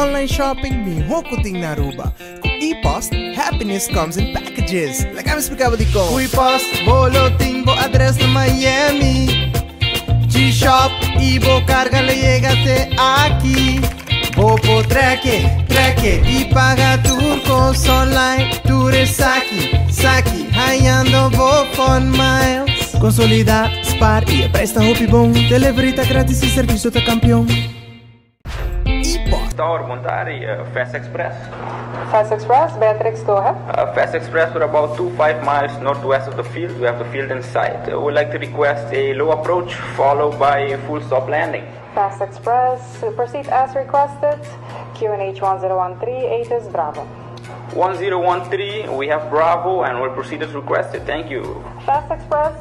online shopping mi hokuting naruba. Kung e-post, happiness comes in packages. Like I'm speaking ko. Kui post, bolo tingbo address na Miami. G-Shop, Ibo carga le llegate aquí. Bopo treque y paga turcos online. Tours saki, hallando Bopon Miles. Consolida, Spar y presta Hopibon. Delivery ta gratis y servicio ta campeón. Tower Montari, Fast Express. Fast Express, Beatrix, go ahead. Fast Express, we're about 2-5 miles northwest of the field. We have the field in sight. We'd like to request a low approach followed by a full stop landing. Fast Express, proceed as requested. QNH 1013, 8 is Bravo. 1013, we have Bravo and we'll proceed as requested. Thank you. Fast Express,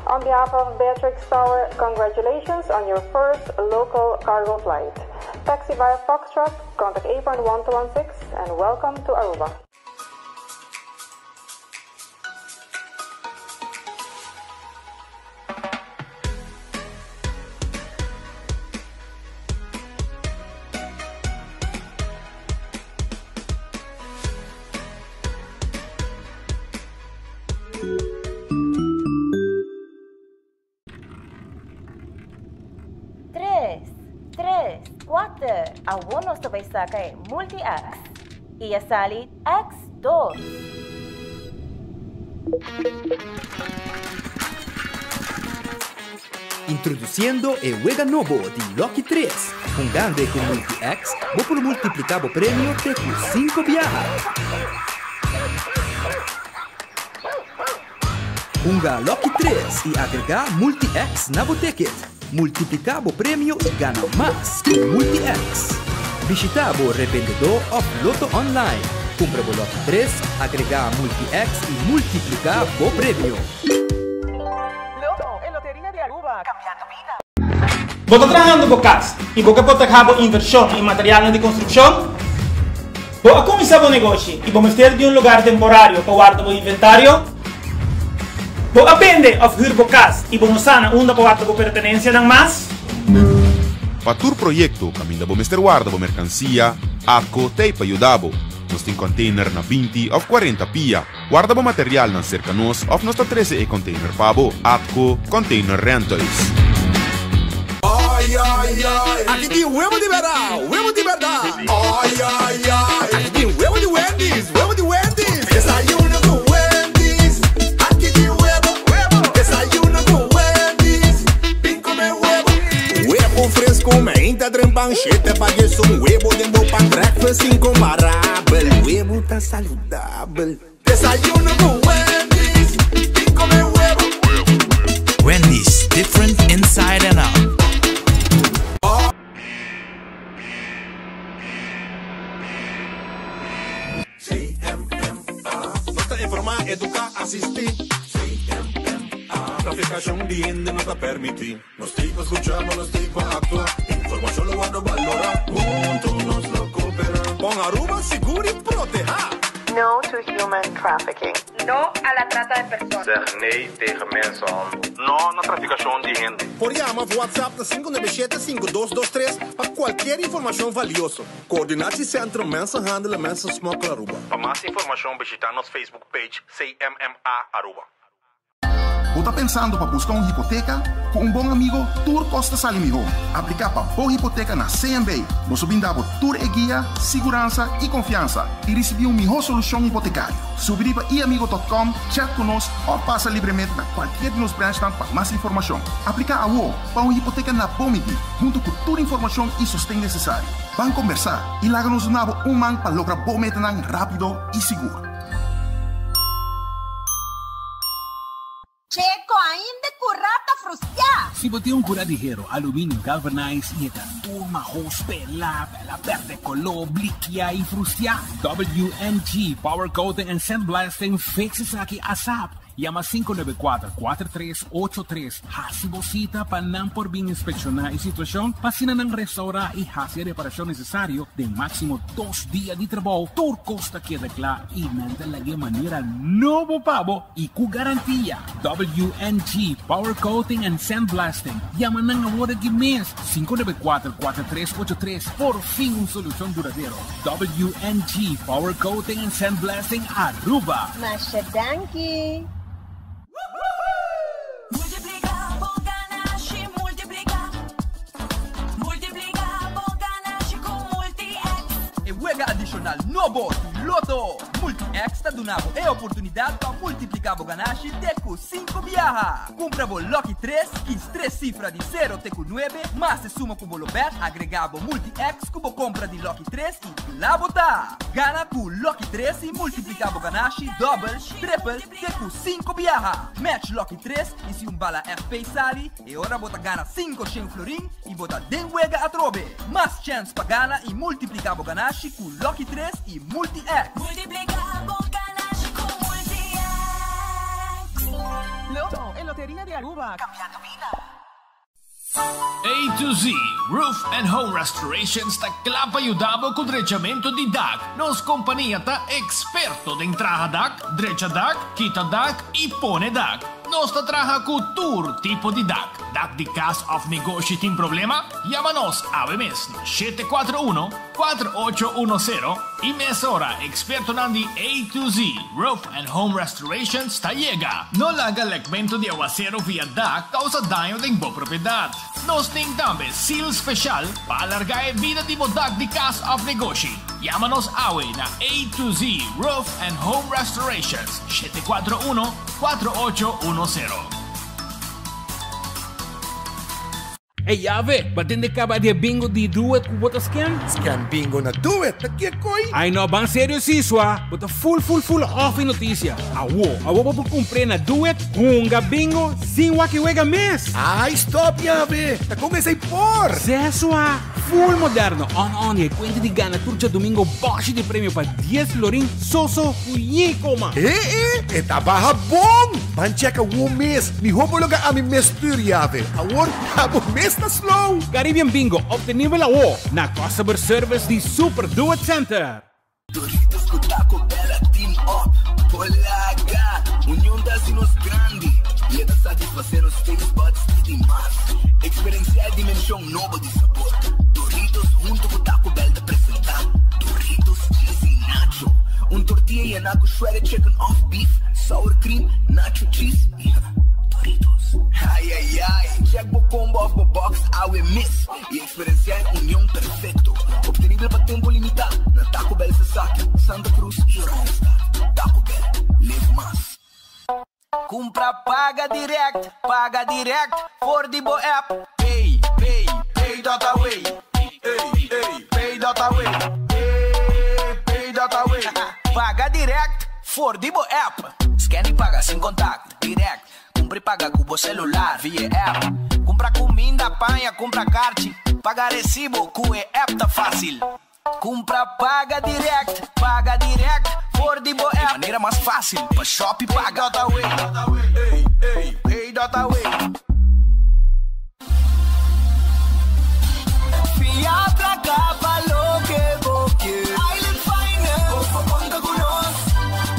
on behalf of Beatrix Tower, congratulations on your first local cargo flight. Taxi via Foxtrot, contact 8.1216 and welcome to Aruba. Algunos te vais a caer multi-X y a salir X2. Introduziendo el juego nuevo de Lucky 3. Jugando con multi-X, vos por multiplicar o premio de 5 viajes. Junga Lucky 3 y agregar multi-X na ticket. Multiplicar o prêmio e gana mais com multi-X. Visita o revendedor of Loto Online. Compra o Loto 3, agregar multi-X e multiplicar o prêmio. Loto, en Lotería de Aruba, cambiando vida. ¿Vos estás trabajando por casa y vos que puedes trabajar inversión en materiales de construcción? ¿Vos has comenzado un negocio y vos meter de un lugar temporario para guardar el inventario? Vos aprende a huir por casa y vos sana una para guardar pertenencia dan más? Para tu proyecto, caminda bo Mr. Guarda bo mercancia, ACO te ayudabo. Nos tem container na 20 of 40 pia. Guarda bo material na cerca nos of nos 13 e container pabo. ACO Container Rentals. Ai, ai, ai. Aqui tem huevo de verdade, huevo de verdade. Ai, ai, ai. Aqui tem huevo de Wendy's, huevo de Wendy's. Desayuno com Wendy's. Aqui tem huevo. Desayuno com Wendy's. Vem comer huevo. Huevo fresco, menta trempanchete. Pagues um huevo de pan breakfast incomparável. Huevo tá saudável. Desayuno com Wendy's. Vem comer huevo. Wendy's, different inside and out. Informar, educar, assistir. Traficación bien de nota permitir. Nos tipos escuchamos, los tipos actuar. Información lo guardo valorar. Juntos nos lo cooperan. Pon Aruba seguro y proteja. No to human trafficking. No a la trata de personas. Zeg nee tegen mensenhandel. No na traficación de gente. Por llama WhatsApp na 597-5223 para qualquer informação valiosa. Coordenatie Centrum Mensenhandel en Mensensmokkel Aruba. Para mais informação, visita nossa Facebook page CMMA Aruba. Ou tá pensando para buscar uma hipoteca? Com um bom amigo, Tour Costa Salimigo. Aplicar para boa hipoteca na CMB. Nós brindamos Tour e guia, segurança e confiança. E receber uma melhor solução hipotecária. Subir para iamigo.com, chat conosco ou passa livremente na qualquer de nos branches para mais informação. Aplicar a UO para uma hipoteca na Bomidi, junto com toda a informação e sustento necessário. Vamos conversar e larga-nos um man para lograr boa meta rápido e seguro. Checo, ainda curata frustrada. Si boté un cura ligero, aluminio galvanized y esta turma hospe la verde color blikia y frustia. WMG Power Coating and Sandblasting fixes aquí ASAP. Llama 594-4383. Hasibosita panang por bien inspeccionar y situación. Pasina ng restaurar y hacer reparación necesario de máximo 2 días de trabajo. Tur costa queda clara y nanda lagi manera novo pavo y cu garantía. WNG Power Coating and Sandblasting. Llama ng ahora que mes 594-4383. Por fin una solución duradero. WNG Power Coating and Sandblasting Aruba. Mashadanki! Juega adicional novo Loto. Multi-X está donando a oportunidade para multiplicar o ganache teco 5 viaja. Compra o Lucky 3, que 3 cifras de 0 teco 9, mas se suma com o bet, agregava Multi-X com a compra de Lucky 3 e lá botar. Gana com Lucky 3 e multiplicar o ganache double, triple, teco 5 viaja. Match Lucky 3 e se bala FP sali, e ora bota gana 500 florin e bota den juega a trobe. Mas chance para gana e multiplicar o ganache com Lucky 3 e Multi-X. Loto, en Lotería de Aruba. Cambiando vida. A to Z Roof and Home Restoration sta clapa aiutavo con drecciamento di DAC. Nos compagnia ta esperto de entrada DAC, dreccia DAC, quita DAC e pone DAC. Nos trabaja con tour tipo de DAC. DAC de Casa of Negócio tem problema? Llámanos a mes 741-4810 y mesora experto nandi A to Z Roof and Home Restoration sta llega. No laga legmento de aguacero via DAC causa daño de boa propriedade. Nos tem também seal special para alargar a vida de DAC de Casa of Negócio. Llámanos awe na A to Z Roof and Home Restorations 741-4810. Hey, Ave, batende acaba de bingo de duet com bota scan? Scan bingo na duet, aqui koi? Ai, no, bang sério si sua. Bota full off em notícia. Awo por cumprir na duet, hunga bingo, sin waki wega mes. Ai, stop, Ave, tá comecei por. Zé sua, full moderno, on e quente de gana turcia domingo, boche de prêmio para 10 florin, soso, uyi, coma. Eta barra bom. Bancheca o mês, mi homologa a mi mestur, Ave. Awor, abo mês na slow. Caribbean Bingo, obtenível awo na Customer Service de Super Duet Center. Doritos com Taco Bella Team Up, Polaga, união das nos grande. E da satisfazer os taste buds e demais. Experienciar a dimensão nova de sabor. Doritos junto com Taco Bell te apresentar. Doritos Cheesy Nacho. Tortilla e naco shredded chicken off beef. Sour cream, nacho cheese e Doritos. Ai. Check o combo of the box, I will miss. E experienciar união perfeito. Obtenível para tempo limitado. Na Taco Bell Sasaki, Santa Cruz e Randstad. Taco Bell, live mais. Compra paga direct for the Bo app. Pay data way. Pay data way. Pay data way. Paga direct for the Bo app. Scan e paga sem contato, direct. Compra e paga com o celular via app. Compra comida, panha, compra kart. Paga recibo com a app tá fácil. Compra paga direct for the Bo app. Maneira mais fácil para shop e paga. Data way. Pay data way. Fia pra cá, falou que boque. Island Finance.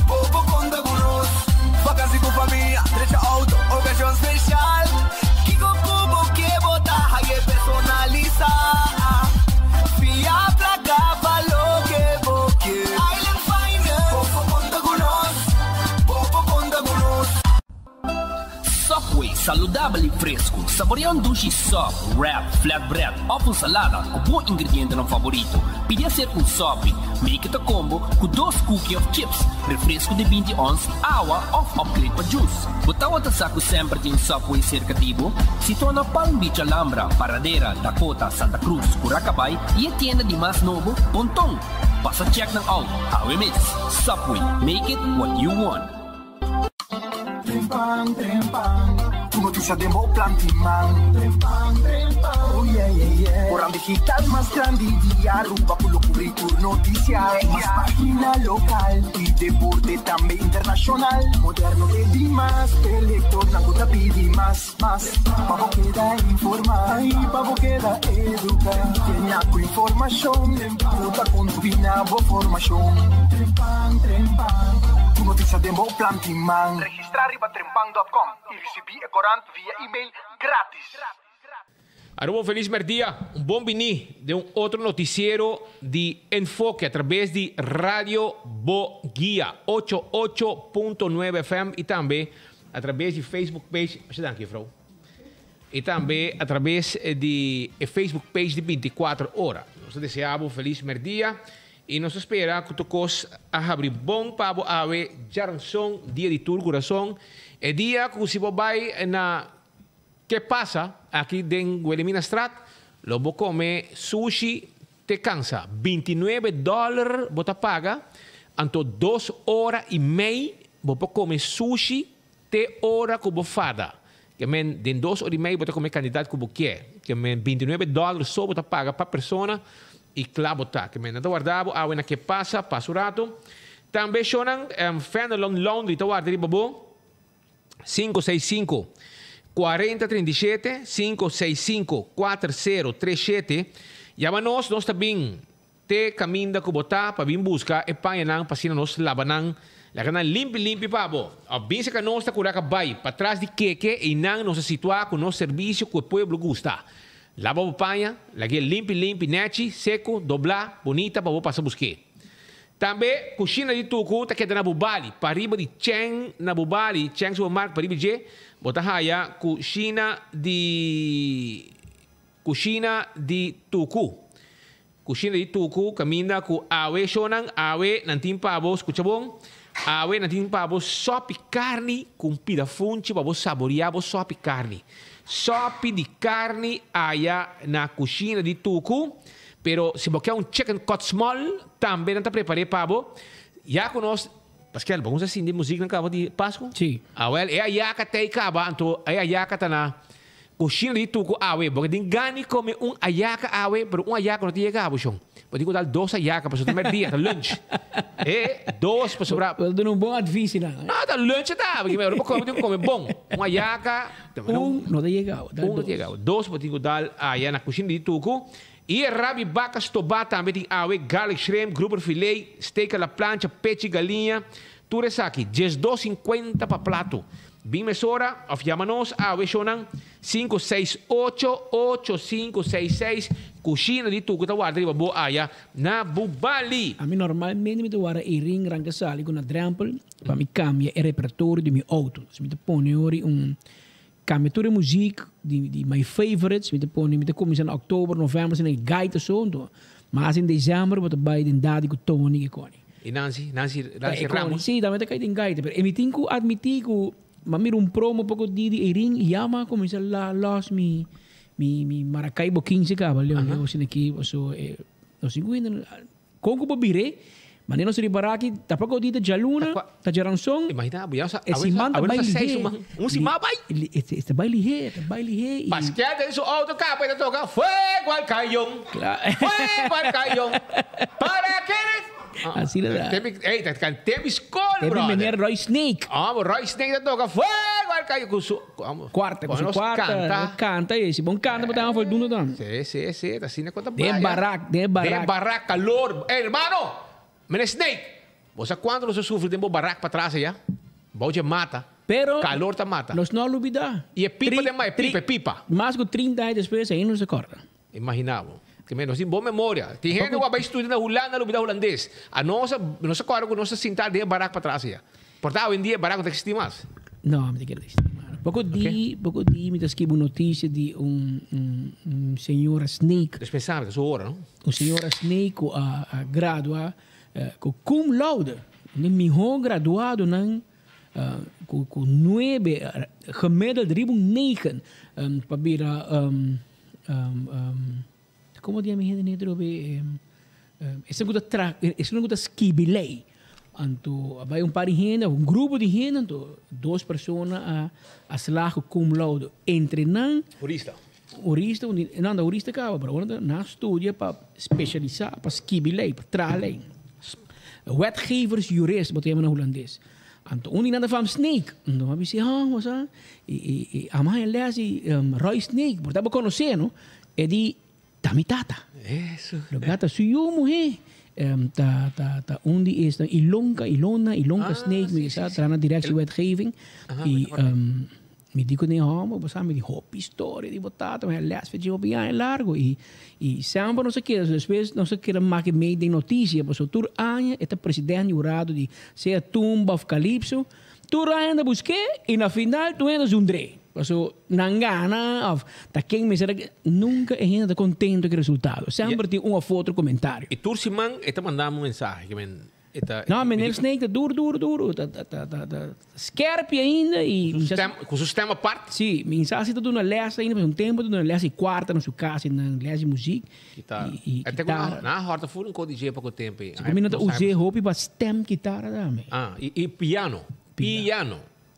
Popo conta con nos. Vacancy com família, trecha auto, ocasión special. Kiko Kubo que bota, hague personaliza. Fia pra cá, falou que boque. Island Finance. Popo conta con nos. Subway, saudável e fresco. Saboreia um duche soft, wrap, flatbread, ou salada com bom ingrediente no favorito. Podia ser um sop, make it a combo com 2 cookies of chips, refresco de 20 ons, água ou upgrade para juice. Botar o saco sempre de Subway cercativo, situa na Palm Beach, Alhambra, Paradera, Dakota, Santa Cruz, Curacabai e a tienda de mais novo, Pontong. Passa check ng out. How we miss? Subway, make it what you want. Trempang, Tu noticia de mo plantiman. Oh yeah, yeah, yeah. Porang digital más grande de Aruba, por lo currículo noticias. Más página local y deporte también internacional. Moderno de Dimas, elector, nanguta pidi más. Pavo queda informar, pavo queda educar. Tiene tu información, puta combina bo formación. Trempan. Tu noticia de mo plantiman. Registrar riba trempan.com y recibir corant via e-mail grátis. Aruba, feliz merdia. Bom vini de outro noticiero de Enfoque através de Radio Boguia 88.9 FM e também através de Facebook page. Dank vrouw. E também através de Facebook page de 24 horas. Nós desejamos feliz merdia e nós esperamos que todos abrir bom para ave jarangson dia de tour coração. É dia que se vai na que passa aqui em Guilhermina Strat, lo vou comer sushi te cansa. $29 bota paga, anto 2 horas e meia vou comer sushi te hora que vou fada. Que men den 2 horas e meia bota comer candidato que vou quer. Que men $29 só bota paga para persona e claro tá. Que men nada guardado, a na que passa o rato. Também chonan Fenelon Laundry tá guardado babo 565 4037 565 4037. Llama-nos, nós também te caminho que botar para vir buscar e panha para cima nós labanang. Lagan limpi pabo. A bem se que nós está curaca vai para trás de que e não nos situar com nosso serviço que o povo gosta. Lava o panha, lagi limpi neti, seco, doblar, bonita para passar buscar. Também cozinha de tucu tá que na Bubali, para riba de Cheng na Bubali, Cheng supermarket para riba de bota haya cozinha de tucu. Cozinha de tucu caminha com awe shonan, awe nantim pavo, escucha bom. Awe nantim pavo sopi carne com pirafunchi para vos saborear vos sopi carne. Sopi de carne aya na cozinha de tucu. Pero se você quer chicken cut small, também não está preparado para você. Já conosco, Pascal, vamos assim de música na cabo de Páscoa? Sim. Ah, well, é a yaca tem caba, então é a yaca tá na cozinha de tuco awe, porque tem gani come ayaca awe, pero ayaca não tem cabo, chão. Pode dar 2 ayaca para o primeiro dia, tá lunch. 2 para sobrar. Pode dar bom advice lá. Não, tá lunch tá, porque eu não come bom. Ayaca, não tem chegado. Não tem chegado. 2 para dar ayaca na cozinha de tuco. E rabi bacas toba também tem awe, garlic shrimp, grouper filet, steak à la plancha, peixe galinha, tudo isso aqui, $2.50 para prato. Bem mesora, of llama-nos, awe shonan 568-8566, cozinha de tuco, tá guarda, boa aya, na Bubali. A mim normalmente me guarda e ring ranca sali com a drempel, para me cambiar o repertório de meu auto. Se me põe ori cambia toda a música de my favorites, me começa em outubro, novembro, sem gaita som, mas em dezembro vou trabalhar em dado com Tony e Connie. E Nancy Ramos? Sim, também tem que gaita, mas eu tenho que admitir que mamir promo pouco de ring yama começa lá los mi Maracaibo 15 cabalho, eu sei aqui, eu sei com o bobire. Mas não se repara que tá para dita jaluna, tá jarangson. Imagina, boia sa. Esse manda baile he. Se mabai. Este baile he. Pasquia isso auto capa de toca fuego al cayón. Fuego al cayón. Para que assim lá. Ei, tá cantando escola, bro. Tem menino Roy Snake. Roy Snake toca fuego al cayón. Quarta, canta esse. Bom canta, botar uma fortuna também. Sim, tá assim na conta boa. De barraca, calor. Hermano. Mas Snake, você quando você sofre de barraco para trás já, você mata. Pero calor tá mata. Nós não olvidamos. E é pipa demais, pipa. Mais de 30 anos depois aí não se acorda. Imaginava. Que menos tem boa memória. Tem gente que vai estudar na Holanda, no holandês. A nossa acorda com nossa sentar de barraco para trás já. Portanto, hoje em dia barraco não existe mais. Não, não existe mais. Pouco de me escrevi uma notícia de senhor Snake. Dispensável, sua hora, não? O senhor Snake a graduar cum laude, meu graduado com 9 gemiddeld 9 para como dia me rende esse é um skibilei Anto, vai par de gente, grupo de gente, anto, 2 personas a slagen cum laude. Entrenan. Jurista, não, da jurista acaba, para na estudia para specialisar, para skibilei, para tralei. Wetgevers, jurist, wat hebben we in Hollands. Anto, unie nada van Snake. Então, a gente was a mãe lesi Roy Snake, porque eu conhecer, não? É de tamitata. Isso. Gata suyumo he. Onde is dan Ilonka Snake, me sa trana directie wetgeving. Me dico nem homo, você me dijo história de botata, mas aliás fez eu bem largo e sempre não sei que, às vezes não sei que make meio de notícia, mas o tur anya é presidente jurado de ser tumba of calypso, tur anda busque e na final tu andas dre. Paso nangana of ta quem me será nunca é ainda contento com o resultado. Sempre tem uma foto comentário. E tur simang eta mandamos mensagem que não, meneer Snake, duro. Scherp ainda e... Com o sistema à parte? Sim, mensagem está dando les ainda, mas tempo está dando les e quarta na sua casa, na les de música. Guitarra. Até quando na horta foi um código para o tempo. Combina usei roupa para stem guitarra também. E piano.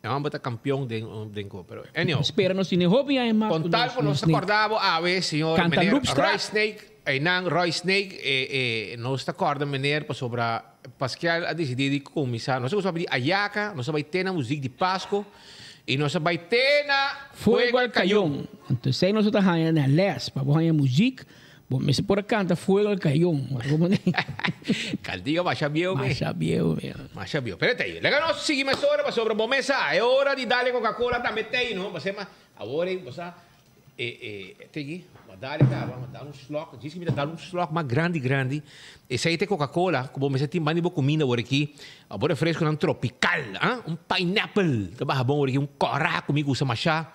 É uma bata campeão dengo, pero anyway. Espera no cine roupa e aí mais. Contar por nós acordava a vez, senhor meneer Roy Snake, aí não Roy Snake, nós acorda meneer para sobre Pascal a decidir começar. Nós vamos abrir a Ayaca, nós vamos ter na música de Páscoa e nós vamos ter na Fuego al Cayón. Então, se nós estamos na les para botar a música, bom, mas por canta Fuego al Cayón. Caldiga baixa biel, baixa biel. Espera aí, legal nós seguimos agora para sobre a mesa. É hora de dar Coca-Cola também tem, não? Você mas agora você tem aqui. Vamos dar slok. Diz que me dá slok mais grande. Esse aí tem Coca-Cola. Como você tem mais de boa comida por aqui. Agora é fresco, não tropical. Pineapple. Tá bom por aqui. Corá comigo, usa machá.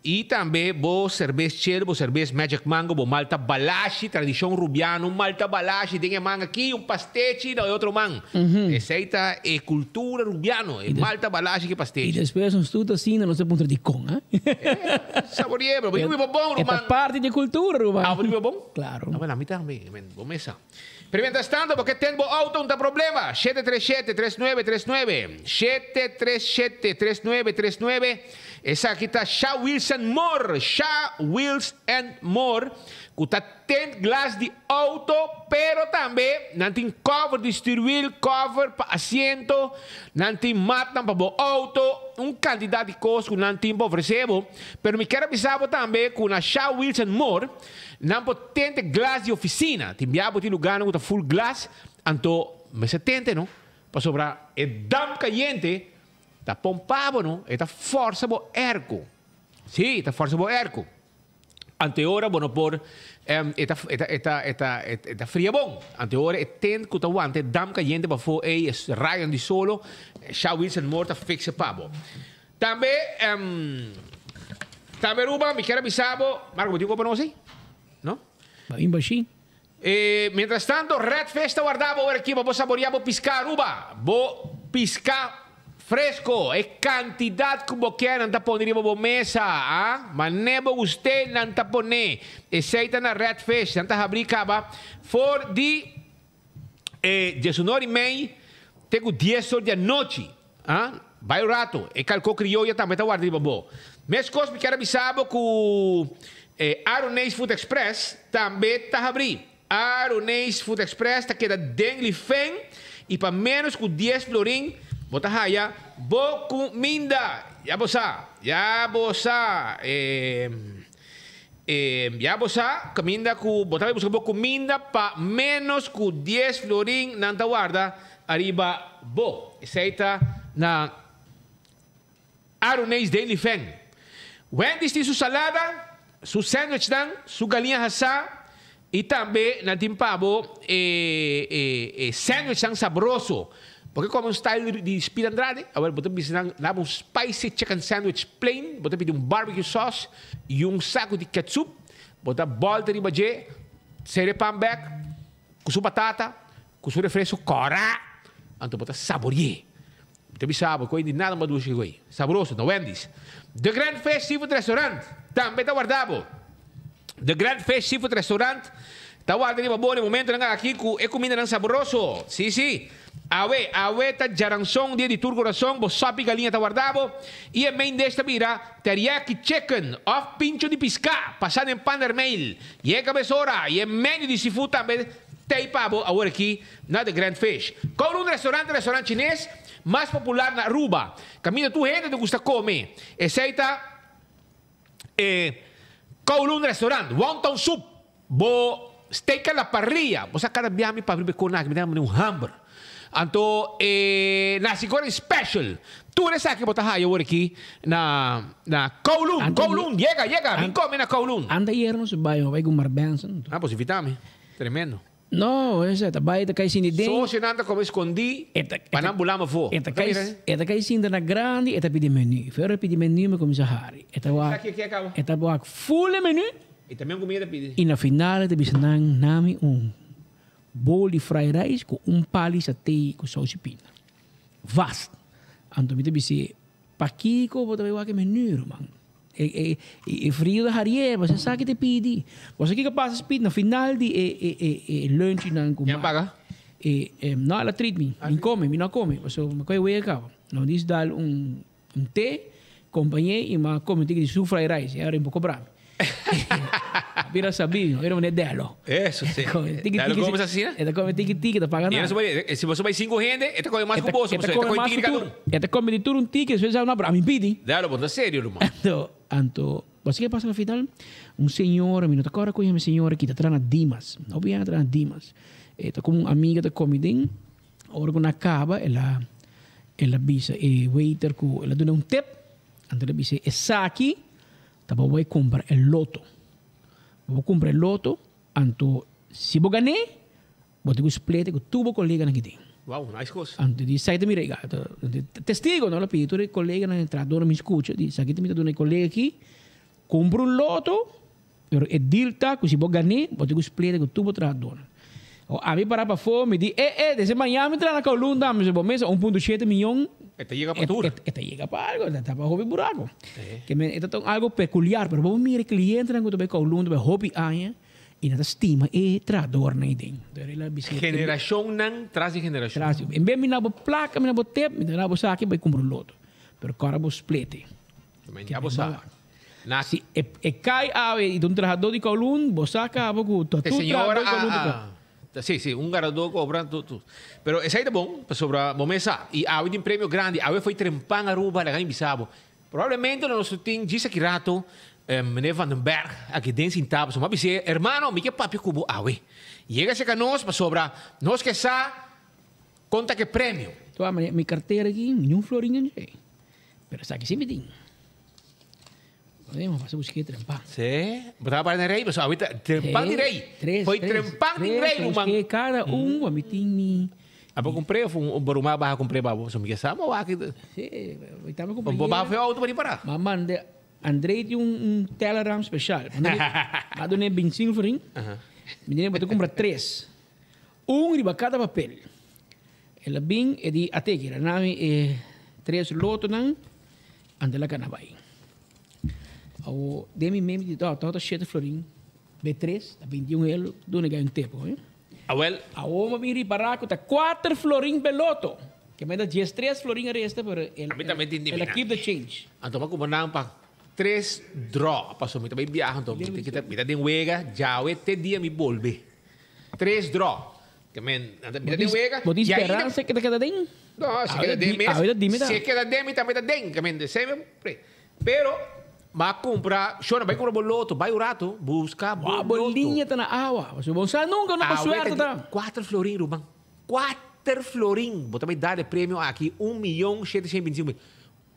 E também boa cerveja Chelo, boa cerveja Magic Mango, boa Malta Balashi, tradição rubiana, Malta Balashi, tem manga aqui, pastete, não é outro man. Esse aí tá é cultura rubiana, é Malta Balashi que pastete. E depois nós tudo assim, não se ponto de com, saboreia, bro, bem bom, é parte de cultura, rubiana. Bem bom? Claro. Não, a mim também, bom mesa. Pergunta stando, porque tem auto, não tem problema. 737-3939. 737-3939. Essa aqui está Shaw Wheels and More. Shaw Wheels and More. Que está 10 glass de auto, pero também não tem cover de steering wheel, cover para assento, não tem mat para o auto, quantidade de coisas que não tem para oferecer. Pero me quero avisar também que na Shaw Wheels and More, não tem glass de oficina. Tem lugar que está full glass, então, me se tente, não? Para sobrar, é dam caliente, está pompado, não? Está força bo erco. Sim, está força bo erco. Anteora, bueno, por eta fria bom. Anteora é tem que o ante dam caliente para for é raio de solo, Shaw Wheels and More fixa pabo. Também Ruba, me quero avisar, Marco, digo para nós aí? Não? Bem baixinho. Mientras tanto, Red Festa guardava aqui para saborear, piscar, Ruba. Piscar fresco, é quantidade que você quer, não está pondo na mesa, mas nem você não está pondo. Aceita na Red Fest, não está abrindo caba. For de 19h30, tenho 10 horas da noite, vai o rato, e calcou criolla também está guardando bom. Mas coisas me quero avisar que o Aronês Food Express também está abrindo. Aronês Food Express está queda dengli fen e para menos que 10 florim. Bota haya, bo comida. Ya bosa. Comida ku bota busca bo comida pa menos ku 10 florim nanta guarda arriba bo. Aceita na Aronês Daily Fan. Wendy's tem sua salada, seu sandwich dan, sua galinha assada e também na timpabo sandwich dan sabroso. Porque como um style de Speed Andrade, agora botamos um spicy chicken sandwich plain, botamos barbecue sauce e saco de ketchup, botamos bolta de bajé, sere panback, com sua batata, com seu refresco corá, então botamos saborear. Botamos sabor, coisa de nada mais doce que isso. Saboroso, no Wendy's. The Grand Fest Seafood Restaurant, também está guardado. The Grand Fest Seafood Restaurant, está guardado no momento aqui, é comida saboroso. Sim. Awe ta jarangsong dia di tur coração, bo sapi galinha ta guardabo. E a main desta vira, teriyaki chicken, of pincho de pisca, passado em pan vermelho. E é cabeçora, e é menu de seafood também. Tem pavo, agora aqui, na The Grand Fish. Com um restaurante chinês, mais popular na Aruba. Caminho tu gente que gusta comer. Aceita, com restaurante, wonton soup, bo steak a la parrilla. Você cada dia me para abrir com nada, me dá um hambúrguer. Então, nasi goreng special. Tu eres aqui botar raio agora aqui na Kowloon. Chega, vem comer na Kowloon. Anda hier no se vai com Marbenson. Ah, pues invítame. Tremendo. No, esa ta vai ta kai sin idee. So se nada como escondi, para não bular fo. Eta kai sin na grande, eta pedi menu. Fero pedi menu me come Sahari. Eta wa. Eta wa full menu. E também comida pedi. E na final te bisanang nami bowl de fried rice com pali satay com sauce pina. Vast. Anto me te bisi pakiko bota vai que menu, man. E frio da Harrier, você sabe que te pedi. Você que passa speed na final de lunch nan com. Quem paga? Não, ela treat me. Me não come. Você me coi we acaba. Não diz dar té, companhia e ma come tem que su fried rice. Era um pouco bravo. Vira sabinho, era um nedelo. Isso, sim. Dalo como assim, né? Eta come tiki tá pagando. Se você vai 5 gente, eta come mais com bolso, você eta come tiki cada um. Eta come de tur um tiki, você já não para me pedi. Dalo, bota sério, irmão. Anto, você que passa no final, senhor, me não tá agora com uma senhora que tá atrás na Dimas. Não vem atrás na Dimas. Tá como uma amiga da comida, agora quando acaba, ela bisa waiter com, ela dá tip, anto ela bisa essa aqui, tá bom, vai comprar o loto. Vou comprar loto, anto se vou ganhar, vou ter que split com tubo colega na que tem. Wow, nice coisa. Anto di sai te mi rega, testigo não la pedi, tu colega na entrada mi escucha, di sai que te mi dá colega aqui, compro um loto, pero é deal tá, que se vou ganhar, vou ter que split com tubo trador. A mim para fome, di desde manhã me entra na Kowloon, damos o mesa 1.7 milhão. Esta llega para tour. Esta llega para algo, está para hobby buraco. Que me esta algo peculiar, pero vamos mirar cliente na que Kowloon, be hobby aia e nada estima e trador na idem. Geração não traz geração. Em vez de me na placa, me na tep, me na saque vai comprar loto. Pero cara vou split. Também já você. Nasi cai e um trajador de Kowloon, você acaba com tudo. Senhora, sim, um garoto cobrando tudo. Pero esse aí é bom, sobre a mesa. E há um prêmio grande, há foi trempang Aruba, lá em Bissau. Provavelmente no nosso time diz aqui rato, Meneer Van den Berg, aqui dentro em tábua, mas disse, hermano, me que papi cubo, Llega-se a nós, para sobra, nós que sa, conta que prêmio. Tu minha carteira aqui, nenhum florinho, não sei. Pero sabe que sim me tem. Podemos fazer buscar trempang. Sim, botava para rei, mas ahorita trempang de rei. Foi trempang de rei, irmão. Cada a me tem. Apa comprei barumah bah comprei babo, so me sama wa aqui. Sim, estava comprando. Baba foi auto para parar. Mamãe de Andrei tinha telegram especial. Quando nem 25 florin. Menina botou comprar 3. De cada papel. Ela bem é de até que era nome 3 loto não ande lá canabai. Ao demi mesmo de tota 7 florin. B3, 21 euro, do ganho tempo, a uma vem para cá, 4 florin beloto. Que me dá 3 florin a resta, pero ela keep the change. Então, vamos comprar para 3 draw. Passou muito bem viagem, então, me dá wega, já te dia me volve. 3 draw. Que me dá wega. Vou dizer esperança que queda den? Não, se queda den mesmo. Se queda den, também dá den, que me sempre. Pero vai comprar, Shona, vai comprar boloto, vai o rato, buscar boloto. A bolinha está na água. Você vai nunca não passou certo, tá? 4 florin, Ruban. 4 florin. Vou também dar de prêmio aqui, 1.725.000.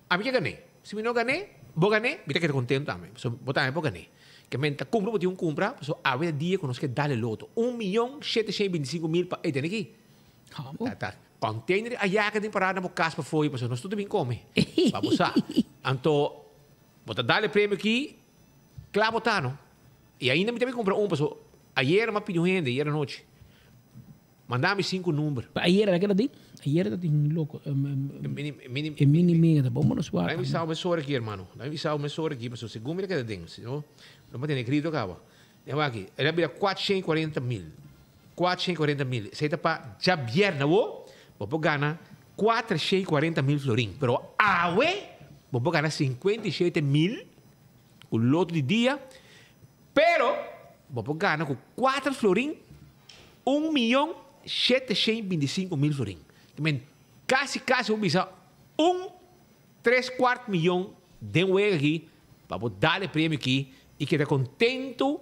A mim que ganhei. Se me não ganhei, vou ganhar, me que contento também. Vou também vou ganhar. Que me compra, vou ter compra, a ver dia que nós que dar loto. 1.725.000 para tem aqui. Tá. Container, a jaca tem parada na casa para foi, porque nós tudo bem come. Vamos lá. Então, vou dar o prêmio aqui, claro, botar, não? E ainda me também comprar pessoal. Ayer me pediu gente, ayer à noite. Mandar-me 5 números. Ayer era aquela de? Ayer era de louco. Mini mega, tá bom, mas suave. Dá-me salve a sua aqui, irmão. Dá-me salve a sua aqui, pessoal. Segundo me que tem, senão não vai ter escrito acaba. Eu aqui, ele vira 440.000. 440.000. Você tá para já vierna, você ganha 440.000 florins. Pero awe, você ganha 57.000 o loto de dia. Pero você ganha com 4 florins 1.725.000 florins. Quase você bisa 3/4 milhão de wega aqui para você dar o prêmio aqui e que está contento.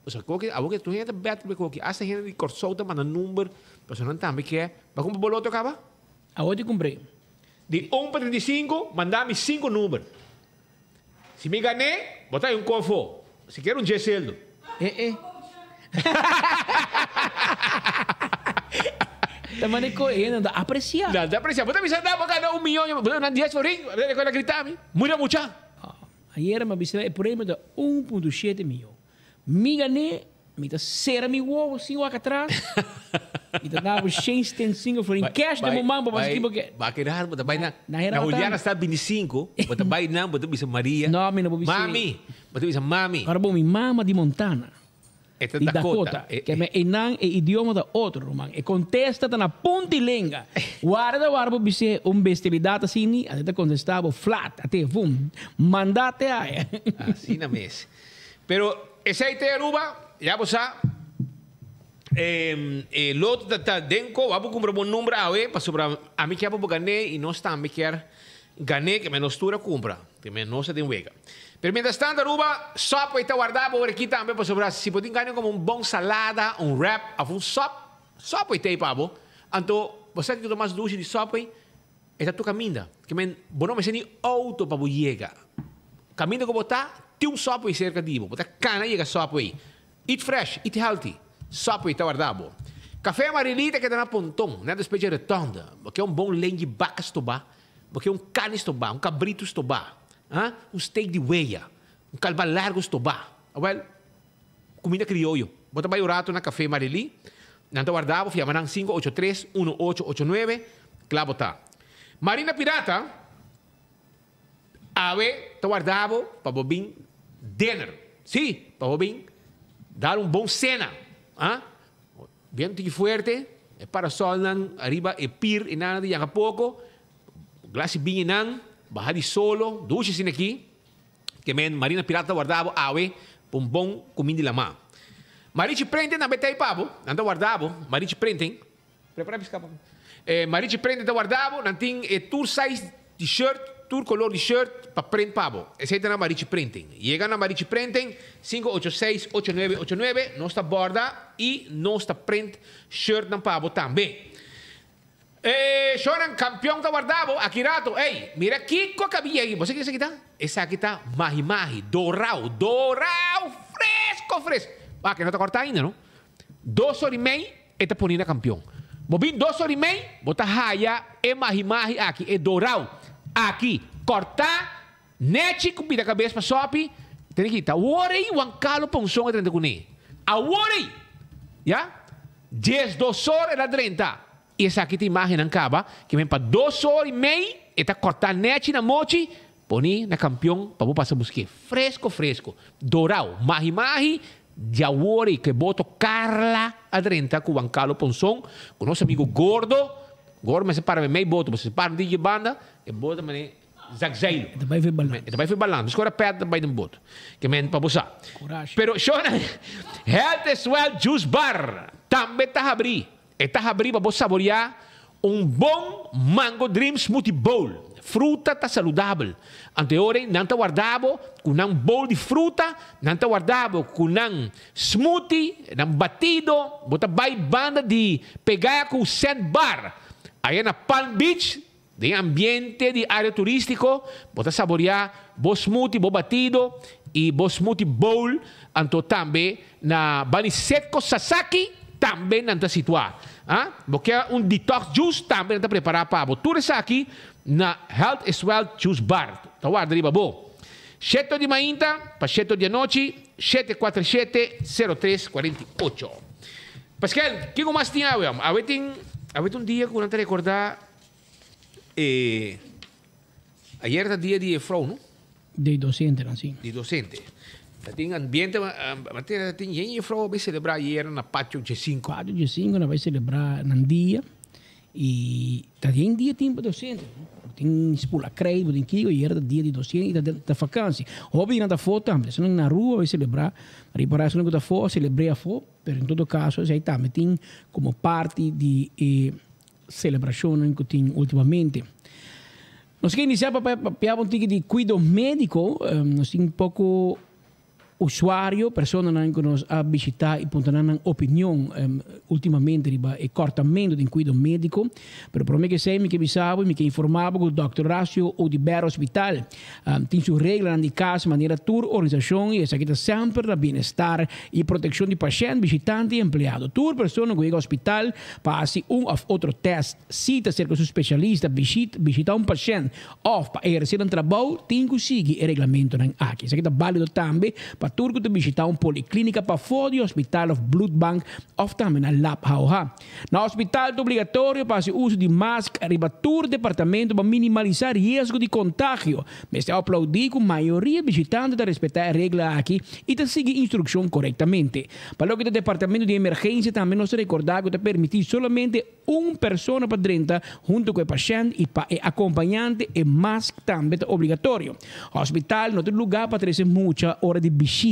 O sea, que a você tu gente bete porque essa gente de corsolta manda número, pessoal também que é, vai comprar boloto acaba? Aonde comprei? De 1 para 35, mandar-me 5 números. Se me ganhei, botar aí confo. Se quer G-Seldo. Também não apreciar. Não apreciar. Você me sabe, vou ganhar 1 milhão, vou ganhar 10 florim, vou gritar, muda muito. Ayer me avisei, o prêmio de 1.7 milhão. Me ganhei, me dá cera mi ovo, 5 aqui atrás. E dava 105 florim. Cash de momento, para você que... Vai querer, você vai na Juliana está 25, você vai na, você bisa Maria. Não, me não vou bisa. Mami, você bisa Mami. Agora vou mi mama de Montana. Esta de Dakota. Que é enang e idioma da outro, Roman. E contesta na ponta e lenga. Guarda, bise bestialidade assim, até contestava flat, até vum. Mandate aí. Assim na mesa. Pero, esse aí tem Aruba, já você loto da denko, vamos comprar um número aí, para sobrar a mim que vou ganhar e nós também quer ganhar que menos tura compra, que menos tem wega. Pero mientras tanto, Aruba, sopa está guardado por aqui também para sobrar. Se pode ganhar como bom salada, wrap, um sopa está aí para você. Então, você que toma duche de sopa, está tu caminho. Que men, não me seni auto para você chegar. Caminho que você está, tem sopa aí cerca de você. Você cana chega sopa aí. Eat fresh, eat healthy. Sopa está guardado. Café amarelita que está na pontão, não é da espécie redonda. Porque é bom lenha de vaca estobá. Porque é cane estobá, cabrito estobá. Steak de weia, calva largo estobá. Well, comida criollo. Bota vai o rato na café Marili. Não guardava, fiamanang 583-1889. Claro, tá. Marina Pirata. Ave, tá guardava para bobin dinner. Sim, para bobin dar bom cena. Viento que fuerte, é para sol nan, arriba e pir e nada de yang a pouco. Glass vinho nan. Bajar de solo, duche sin aqui, que men Marina Pirata guardava awe, bom comida de lama. Marichi prende na betei pabo, nanda guardava, Marichi prende, prepara piscar. Marichi prende da guardava, nanting tour size de shirt, tour color de shirt para prende pabo. Esse é na Marichi prende. Chega na Marichi prende 586-8989, nossa borda e nossa prende shirt na pabo também. Choran campeão da guardavo, aqui rato. Ei, mira aqui qual cabia aí. Você que essa aqui tá? Essa aqui tá mahi-mahi, dourau, fresco. Ah, que não tá cortado ainda, não? 2 horas e meia, está ponendo campeão. Bobin 2 horas e meia, bota raia, é mahi-mahi aqui, é dourau. Aqui, cortar, nete, comida cabeça para sopi. Tem aqui, tá? Worei, o ancalo para som é 30 cunê. A worei, já? 2 horas era 30. E essa aqui tem imagem na caba, que vem para 2 horas e meia, e está cortando nete na mochi, põe na campeão, para você passar buscar. Fresco. Dourau, mahi, Jawori, que boto Carla Adrenta, com o Ancalo Ponson, com nosso amigo Gordo, mas separa meio boto, você separa de banda, e bota, mas Zagzeilo. Ito vai fi balando. Skora pet by ng boto. Kemen pabusa. Pero Shona, Health as Well Juice Bar. Tambe tahabri. Tahabri para você saborear bom mango dream smoothie bowl. Fruta tá saudável. Anteore, não tá guardado com bowl de fruta, não tá guardado com smoothie, batido, bota by banda de pegar com sandbar. Aí na Palm Beach, de ambiente de área turístico, bota saborear bo smoothie, bo batido e bo smoothie bowl, anto também na Baniseco Sasaki, também não tá situado. Porque detox juice também está preparado para você. Tudo isso aqui na Health as Well Juice Bar. Tá guardado ali, babo. 7 de manhã para 7 de noite, 747-0348. Pascal, o que mais tinha? Havia dia que eu não te recordar. Ayer era dia de Frau, não? De docente, assim. De docente. Tem ambiente, tem gente que vai celebrar hier na Pátio G5. Pátio G5 nós vai celebrar num dia e tem dia tempo do centro. Tem spula crei, tem que ir era dia de 200 e da vacância. Hobby na foto também, se não na rua vai celebrar, reparar não da foto, celebrar a foto, mas em todo caso já está, tem como parte de celebração que tem ultimamente. Nós queremos iniciar para um tique de cuidado médico, nós temos pouco usuário, persona que nos ha visitado e ponto na opinião ultimamente riba e cortamento de cuidado médico, pero para mim que sei, me que bisabo, me que informava que o Dr. Horacio Odibero Hospital tem sua regra de casa, maneira tour organização e essa que está sempre da bem-estar e proteção de paciente, visitante e empregado. Tour persona que chega ao hospital, passe ou outro teste, cita cerca do especialista, visita paciente, ou para exercer trabalho, tem que seguir o regulamento aqui. Isso aqui está válido também para turco de visitar policlínica para fora do hospital of blood bank of também na lab hauha. Na hospital é obrigatório para o uso de máscara riba tur departamento para minimalizar risco de contágio. Mas é aplaudir que a maioria visitante de respeitar a regra aqui e de seguir instrução corretamente. Para o que o departamento de emergência também nos recordar que permitir somente uma pessoa para dentro junto com o paciente e para o acompanhante e máscara também é obrigatório. O hospital não tem lugar para ter muita hora de visita.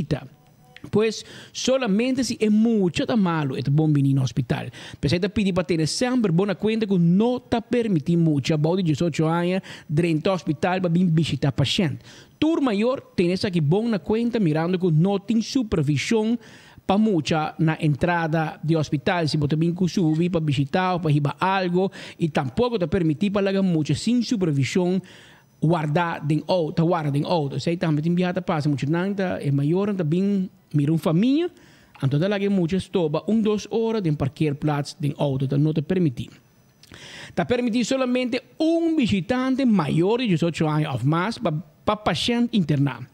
Pois solamente se é muito malo é bom vir no hospital. Precisa pedir para ter sempre boa conta que não está permitindo muito a de 18 anos dentro do hospital para vir visitar paciente. Tur maior tem essa aqui boa conta mirando que não tem supervisão para muita na entrada do hospital, se você vir subir para visitar ou para ribar algo e tampouco está permitido para largar muito sem supervisão guardar em outro. Sei também tem viagem passa muito nada é maior também mira uma família, então lá que muitas toba 2 horas de parquearplaats de auto, então não te permitido. Está permitido solamente um visitante maior de 18 anos ou mais para paciente internado.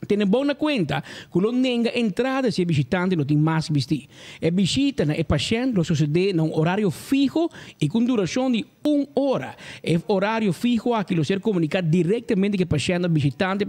Tem boa conta que não nenga entrada se visitante não tem mais vestir. A visita na paciente não sucede num horário fijo e com duração de 1 hora. É horário fijo aqui lo ser comunicado diretamente com o paciente visitante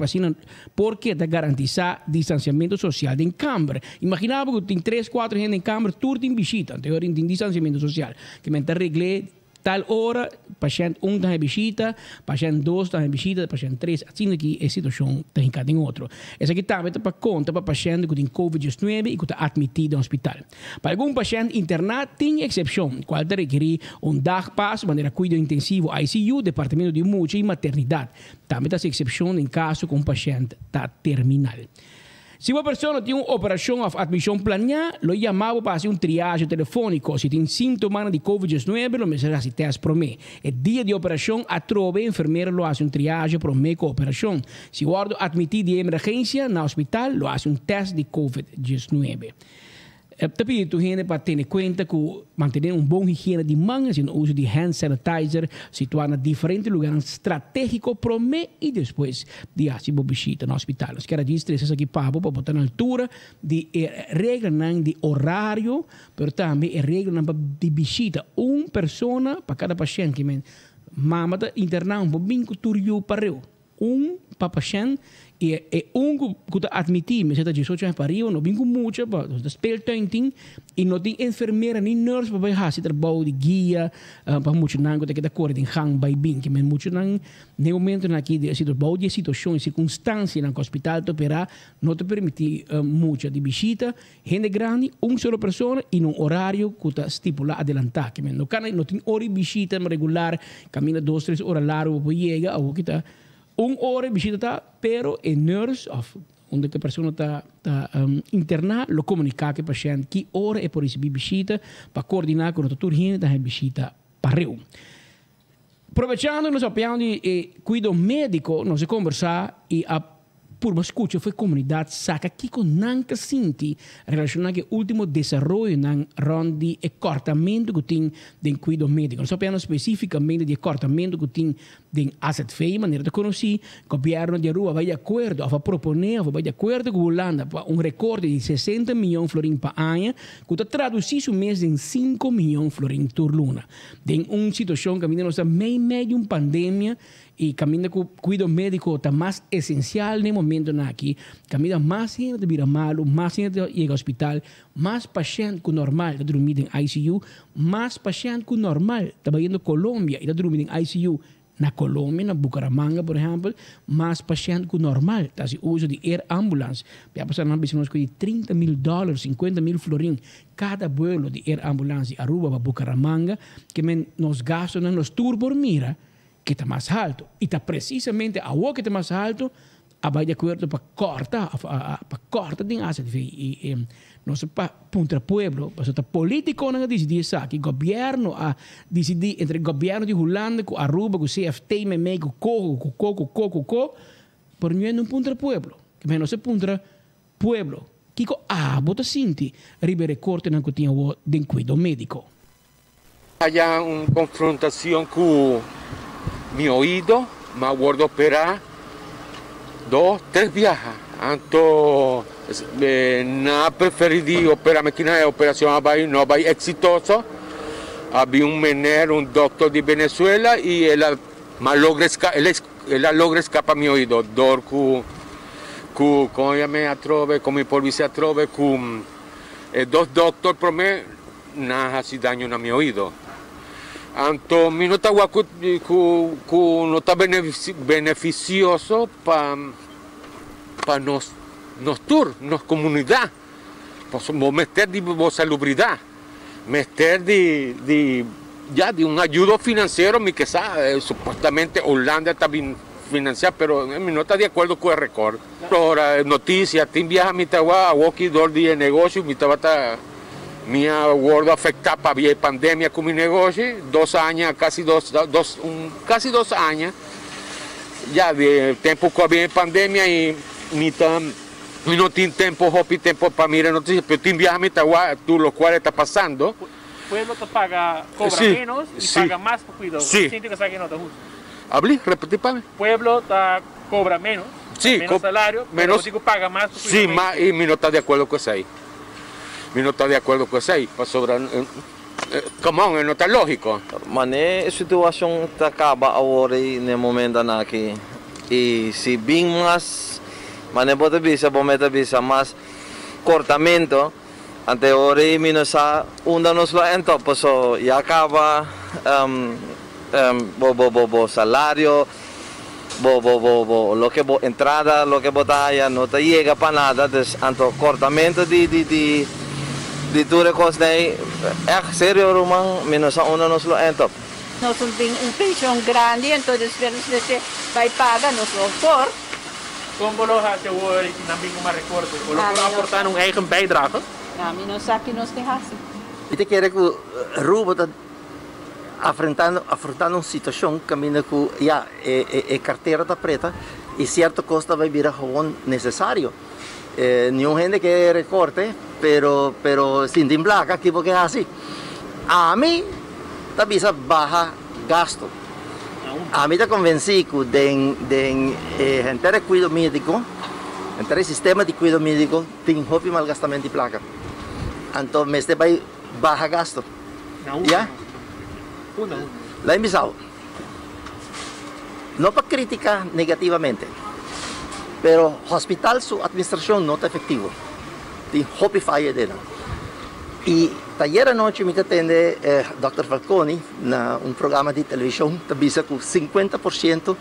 porque da garantizar distanciamento social em câmara. Imaginava que tem 3, 4 gente em câmara, tudo em visita, então tem distanciamento social. Que me regle tal hora, paciente 1 está em visita, paciente 2 está em visita, paciente 3, assim que a situação está em outro. Essa aqui também está para conta para paciente que tem Covid-19 e que está admitido no hospital. Para algum paciente internado, tem exceção, qual requerir dagpas, maneira cuidado intensivo, ICU, departamento de multa e maternidade. Também está exceção em caso que paciente está terminal. Se uma pessoa tem uma operação de admissão planeada, lo chamava para fazer triagem telefônico. Se tem sintomas de Covid-19, lo mensaje se teste por mim. O dia de operação, a trove, enfermeira lo faz triagem por mim com a operação. Se guardo admitido de emergência no hospital, lo faz teste de Covid-19. Tapi tu gente para ter conta que manter bom higiene de mãos e o uso de hand sanitizer situado em diferentes lugares estratégicos para mim e depois de a visita no hospital. Os caras dizem que aqui para botar na altura de regra de horário, mas também regra de visita. Uma pessoa para cada paciente que mama internar bem cultural para eu. Para paciente e que está admitido, mas está 18 anos para eu, não vem com muito, está speltuinting e não tem enfermeira nem nurse para fazer trabalho de guia, para muito não que está correndo em hang by bem, que muito não no momento aqui de situação e circunstância no hospital de operar não te permite muito de visita, gente grande, só pessoa e num horário que está estipulado adelantar, que não tem hora de visita regular, camina 2, 3 horas largo para chegar, ou que está 1 hora de visita, pero a nurse, onde a pessoa está internada, lo comunica com o paciente que hora é por receber visita, para coordenar com o doutor da visita para eu. Aproveitando, nós apoiamos de cuidado médico, nós conversar e por uma escuta foi comunidade saca que com nanca sinti relacionado com o último desenvolvimento na ronda de cortamento que tem de cuidado médico. Nós falamos especificamente de cortamento que tem de asset fee, maneira de conhecer, o governo de rua vai de acordo, vai proponer, vai de acordo com a Holanda para recorde de 60 milhões de florins por ano, que está traduzido mês em 5 milhões de florins por luna. Tem uma situação que nós meio de uma pandemia e caminho com o cuidado médico está mais essencial no momento funcionamento aqui, camida mais gente vira malo, mais gente chega ao hospital, mais paciente que normal está dormindo em ICU, mais paciente que normal está indo na Colômbia e está dormindo em ICU. Na Colômbia, na Bucaramanga, por exemplo, mais paciente que normal. Está se uso de air ambulance. Já passaram de $30 mil, 50 mil florins cada vuelo de air ambulance de Aruba para Bucaramanga, que nos gastos nos tour por mira, que está mais alto. E está precisamente a que está mais alto, vai de acordo para cortar de asset fee. Nós para punta pueblo, mas o político não decide isso aqui, governo a decidir entre governo de Holanda com Aruba com CFT, com Coco, por mim não punta pueblo, que menos punta pueblo, que bota sinti ribere corte não tinha o de cuidado médico. Há uma confrontação com meu ouvido, mas vou operar 2, 3 viajes. Anto na preferi operar máquina de operação não vai exitoso. Havia menino, doctor de Venezuela e ela logra escapar meu ouvido. Dor com me atrove, com me polícia atrove, com 2 doctores para mim não faz dano na meu ouvido. Anto não está beneficioso para nos tour, nos comunidade. Vou meter de salubridade, meter de ajuda financeira, que sabe, supostamente Holanda está financiada, mas não está de acordo com o recorde. Agora, notícia, tem viaja me estava aqui de negócio, me estava minha gorda afetada para a pandemia com meu negócio, 2 anos, quase 2 anos, já de tempo com a pandemia e não tem tempo para mirar notícias, mas tem viajes lo cual está passando. O pueblo te paga, cobra menos e paga mais para cuidar. Sí. Siente que sabe que não te justo. Hablé, repetí para mí. O pueblo cobra menos, menos salário, menos paga mais para cuidar. Sí, y mi no está de acuerdo con eso ahí. Mi no está de acuerdo com isso aí, para sobrar. Come on, não está lógico. Mas a situação está acaba agora no momento aqui. E se bem mais, mas não pode visa mais cortamento, ante agora menos nos lo entopo, so e acaba salário, lo que entrada, lo que botaya, não te chega para nada, então cortamento de tudo coisa é sério, Roman, menos nos lo entopo. Nós temos pensão grande, então você vai pagar nos doctor. Como lo hace hoje, também como recordo, ou lo aportar eigen bijdrage? Ja, menos aqui nós temos assim. Você quer que o Aruba está afrontando uma situação que a carteira está preta e certa coisa vai virar necessário. Nenhum gente que recorte, pero sin tem placa, que porque é assim. A mim, está bisa baja gasto. A mim está convencido de gente de cuidado médico, entre sistema de cuidado médico, tem hobby malgastamento de placa. Então, este vai baja gasto. Já? Lá em Bissau. Não para criticar negativamente, pero hospital sua administração não está efetiva. Tem hobby falha dela. E ayer à noite me atende Dr. Falconi na programa de televisão, que avisa que 50%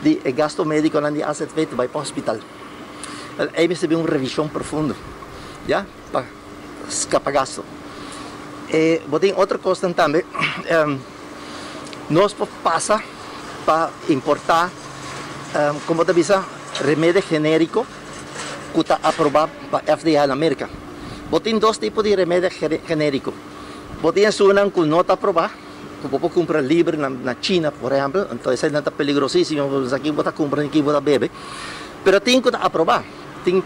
de gasto médico não é asset feito vai para o hospital. Aí recebe uma revisão profunda, já, para escapar gasto. E tem outra coisa também, nós passa para importar, como avisa, remédio genérico que está aprovado para FDA na América. Tem 2 tipos de remédio genérico. Tem uma que não está aprovado, que você compra livre na China, por exemplo, então isso não está perigosíssimo, aqui você compra, aqui você bebe. Mas tem que está aprovado. Tem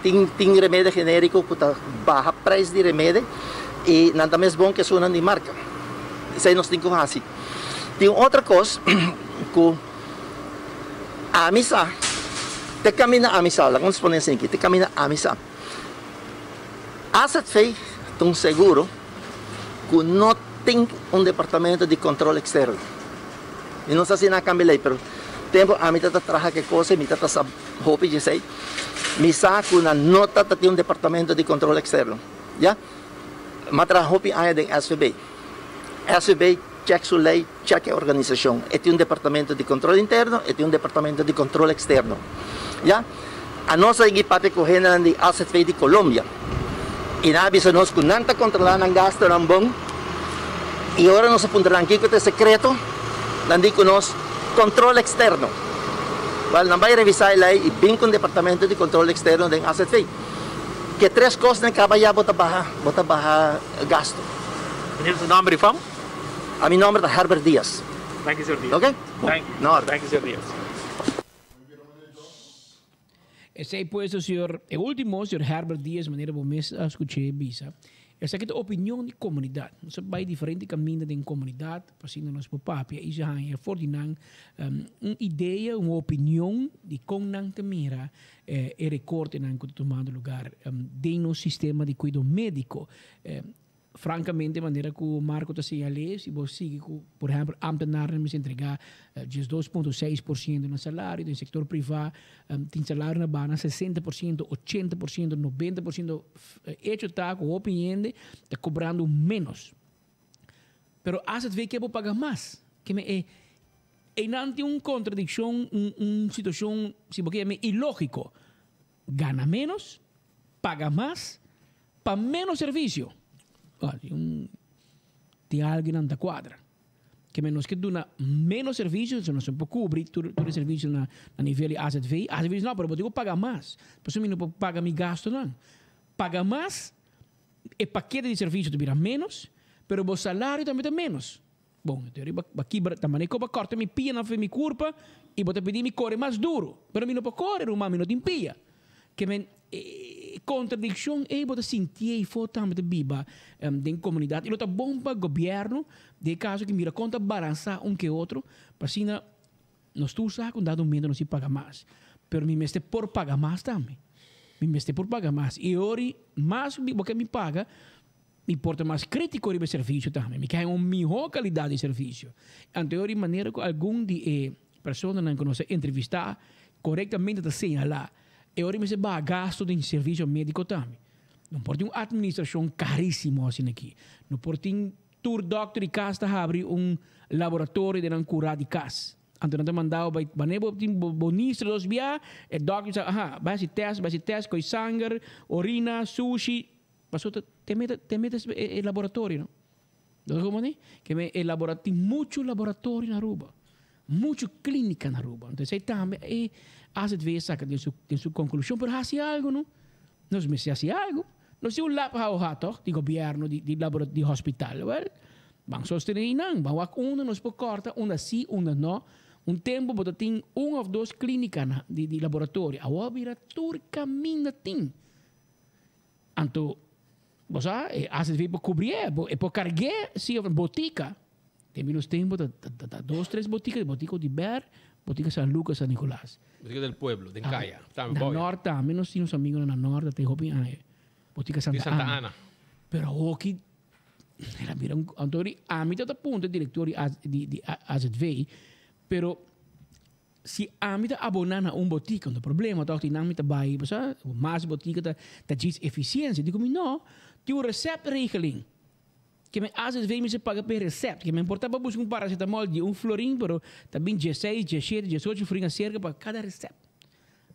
remédio genérico que está baixo preço de remédio e nada mais bom que é uma de marca. Isso aí nós temos que fazer. Tem outra coisa que a missa, te camina a missa, lá vamos pôr assim aqui, te camina a missa. Asset fei tão seguro que não tem departamento de controle externo. E não sei se na cambia lei, mas tempo a mim está trabalhando que coisa, a mim está hopi je sei, mi saco una nota de un departamento de controle externo, ya? Matra hopi aya de SVB. SVB check su lei, check a organização. E tem departamento de controle interno e tem departamento de controle externo. Ya? A nossa equipe correndo de ASV de Colômbia. E na avisa nós que não está controlando o gasto ng bom. E agora nós apuntarão aqui com o secreto, nandi com nós controle externo. Well, não vai revisar lei e bem com o departamento de controle externo de ASV. Que três coisas na cabaya bota baja gasto. Meneer, zijn naam van? A mi nome é Herbert Dias. Dank u, Sr. Dias. Ok? Dank u, Sr. Dias. Esse pues, o último, o Sr. Herbert Dias, maneira como eu escutei, bisa. Essa aqui é a opinião de comunidade. Nós vai diferente caminho de comunidade, assim nós por papia, e já é fortinang uma ideia, uma opinião de como não temera e recorte não que tomando lugar de no sistema de cuidado médico. Francamente, de maneira que o Marco está señalando, se você, por exemplo, ambtenaar me entregar 2,6% no salário, no setor privado, tem salário na bana 60%, 80%, 90%, hecho está com a opinião está cobrando menos. Pero às vezes que eu vou pagar mais, que não tem uma contradição, uma situação, se você é ilógico, gana menos, paga mais, para menos serviço. Tem alguém na quadra que menos que duna menos serviços, não se pode cobrir todo o serviço na nível de AZV. Às vezes não, mas eu pagar mais. Por isso eu não paga meu gasto não. Paga mais, o paquete de serviço terá menos, mas o salário também tem menos. Bom, aqui também eu corto minha pia na minha curva e vou pedir me corre mais duro, mas eu não posso correr, uma não tem pia. Que contradição é você sentir e for também de biba da comunidade. E outra bom para o governo, de caso que mira conta balançar que outro, para assim nós tu sabe um dado momento não se paga mais, pero me meste por pagar mais também, me meste por pagar mais. E ori mais porque me paga, me importa mais crítico de serviço também, me quer uma melhor qualidade de serviço. Anterior maneira que algum de pessoas não conhece entrevistar corretamente da señalar. E ora me se va gasto de serviço médico também. Não pode uma administração caríssima assim aqui. Não pode um tour doctor e casa abrir laboratório de não curar de casa. Então não te mandava para nebo tim bonista dos via e doctor diz vai se teste com sangue, urina, sushi, passou te metes laboratório, não? Como né? Que me laboratório muito laboratório na Aruba. Muito clínica na Aruba. Então sei também às vezes saca de sua conclusão, mas faz algo, não? Nós me faz algo. Nós temos um lab de governo, de hospital, well? Vamos sostener não, vamos uma nós por corta, uma sim, uma não. Tempo você tem ou duas clínicas de laboratório. A vira todo caminho tem. Então, você às vezes para cobrir, para carregar, se uma botica. Tem menos tempo, 2, 3 boticas de Ber, botica San Lucas, San Nicolás. Botica del Pueblo, de Encaya. Na norte também, nós temos amigos na norte, tem botica Santa Ana. Pero aqui, mira, Antônio, a mim está ponto diretor de AZV, pero se a mim está abonando botica, não problema, tá, tem a mim está vai, mais botica tá diz eficiência, digo não, tem receptregeling. Que às vezes me paga por receita, que me importava buscar paracetamol de florim, pero também 16, 17, 18 florim cerca para cada receita.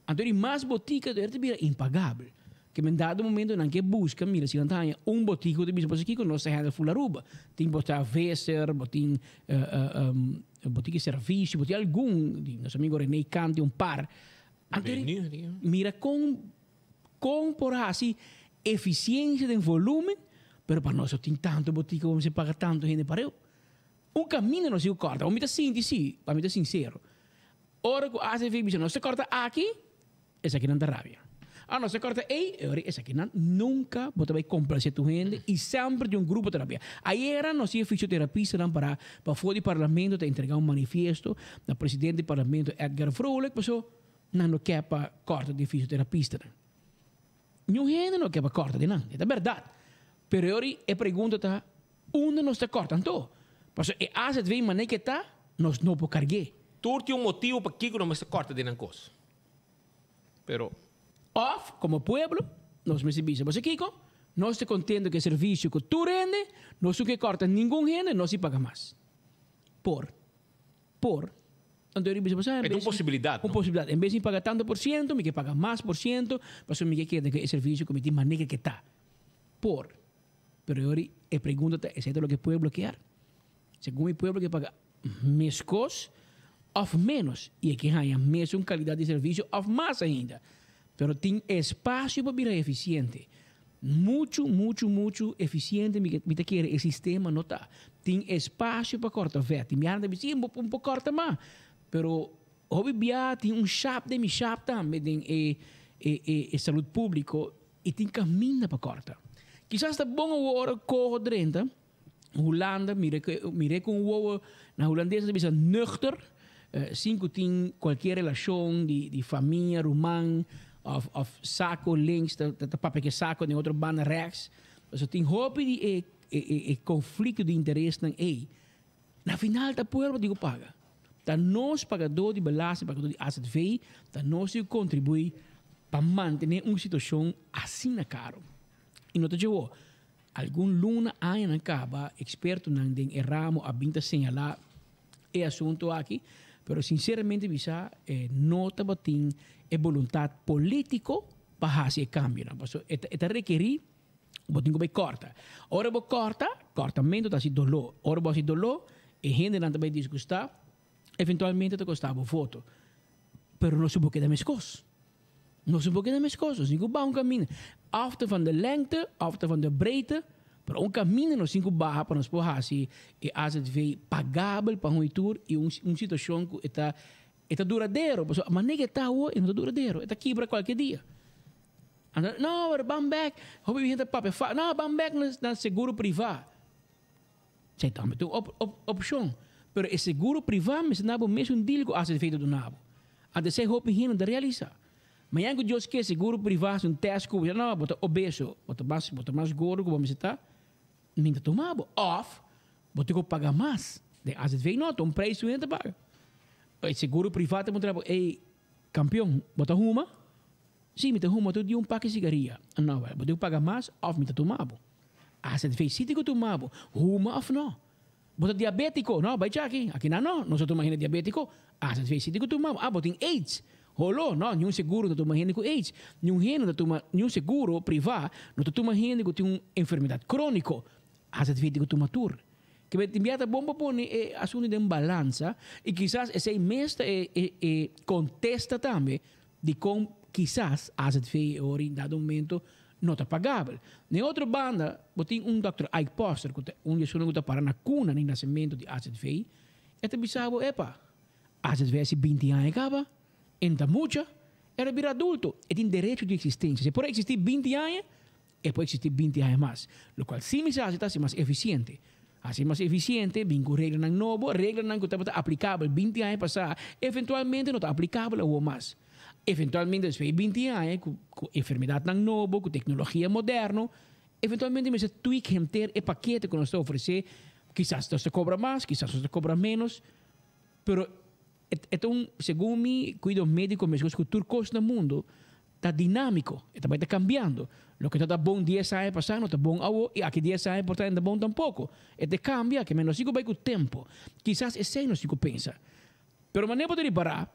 Então, mais botica de receita impagável. Que me dado momento não que busca, mira, se não tem botica de bispo aqui, nós se rende full Aruba. Tem botar Vesser, botin botica de serviço, botin algum, nosso amigo René Cante, par. Então, mira, com por assim, eficiência de volume, pero para nós tem tanto botica, vamos se pagar tanto gente para eu. Caminho não se corta. Vamos sim, para mim é sincero. Ora que às vezes não se corta aqui, essa aqui não dá rabia. Não se corta aí, essa aqui não nunca vai complacer tu gente e sempre de grupo de terapia. Aí era nós ia fisioterapista para fora do parlamento te entregar manifesto da presidente do parlamento Edgar Vrolijk, pessoal não quer para corta de fisioterapista. Não gente não quer para corta de não, é verdade. Pero ora a pergunta está, onde nós está cortando? Porque às vezes maneira que está, nós não podemos carregar. Tu tem motivo para que não se corta de nancoso? pero... Of, como pueblo, nós me serviço. Você, Kiko, nós estamos contentes que o serviço que tu rende, nós não corta ninguém rende, nós se paga mais. Por. Então, é uma possibilidade. Uma possibilidade. Em vez de pagar tanto por cento, me que paga mais por cento, mas me que o serviço que me tem maneira que está. Por. Pero agora, a pergunta é, é o que o pueblo quer? Segundo o pueblo que paga mais cos, ou menos, e que há mais uma qualidade de serviço, ou mais ainda. Pero tem espaço para virar eficiente. Muito eficiente me quer o sistema não está. Tem espaço para cortar vet. Me anda sim um pouco corta mais. Pero hobby bia tem chap de mi chap também tem saúde pública e tem caminho para cortar. Quizás está bom o hora corro drenta. Holanda, mire com o na holandesa bisa nuchter. Cinco tem qualquer relação de família, romã, of saco links, dat papel que saco de outro banda rechts. Dus tem hobby de conflito de interesse nan na final da pueblo digo paga. Da nós pagador de belasting, pagador de AZV, da nós contribui para manter uma situação assim na caro. E não te digo, algum luna aí na caba, experto nan den ramo a binta señalar e assunto aqui, pero sinceramente bisa nota batin e vontade político para fazer cambio. Eta requerir botin ko bay corta. Ora bo cortamento da si dolor. Ora bo si dolor e gente não também disgustar, eventualmente te costava voto. Pero não se pode dar mais coisas. Não se pode dar mais coisas. Não bá um caminho. After van de lengte, after van de breedte, pero um caminho não se barra para nós poder fazer e AZV pagável para um tour e uma situação que está duradouro. Mas nem que está hoje, não está duradouro. Está quebra qualquer dia. Não, vamos back. Hobby gente papel. Não, vamos back na seguro privado. Sei também tem opção. Pero o seguro privado me ensinava mesmo um deal com a AZV do nabo. Até sei hobby gente de realizar. Mas yango Deus que seguro privado um teste que não bota obeso, bota mais gordo que vamos estar. Nem te tomava off, bota que pagar mais. De AZV não, um preço ainda paga. O seguro privado muito trabalho. Ei, campeão, bota uma. Sim, me te uma tu de um pack de cigaria. Não, bota que pagar mais, off me te tomava. AZV sim que tomava, uma off não. Bota diabético, não, vai aqui não, nós tomamos gente diabético. AZV sim que tomava. Ah, bota AIDS. Rolou, não, nenhum seguro não toma gente com AIDS. Nenhum seguro privado não toma gente que tem uma enfermidade crônica. AZV que toma tur. Que vai enviar a bomba para o assunto de balança e quizás esse mês contesta também de como quizás AZV em dado momento não está pagável. Na outra banda, tem Dr. Ike Poster, que está para na cuna no nascimento de AZV. E pensava, AZV é 20 anos acaba. Enta mucha, era vir adulto e tem direito de existência. Se pode existir 20 anos, pode existir 20 anos mais. O qual, se me hace, está mais eficiente. Assim mais eficiente, vinco regra não novo, regra não que está aplicável 20 anos passar, eventualmente não está aplicável ou mais. Eventualmente, depois de 20 anos, com enfermidade não novo, com tecnologia moderna, eventualmente, mas tweak hem ter e paquete que nós oferecer, quizás você cobra mais, quizás você cobra menos, pero então, segundo mim, cuido médico, mas o cultura no mundo está dinâmico, está cambiando. O que está bom 10 anos passando, está bom agora, e aqui 10 anos portanto está bom tampouco. Cambia, que menos sigo vai com o tempo. Quizás esse não sigo pensa. Pero mas nem pode parar,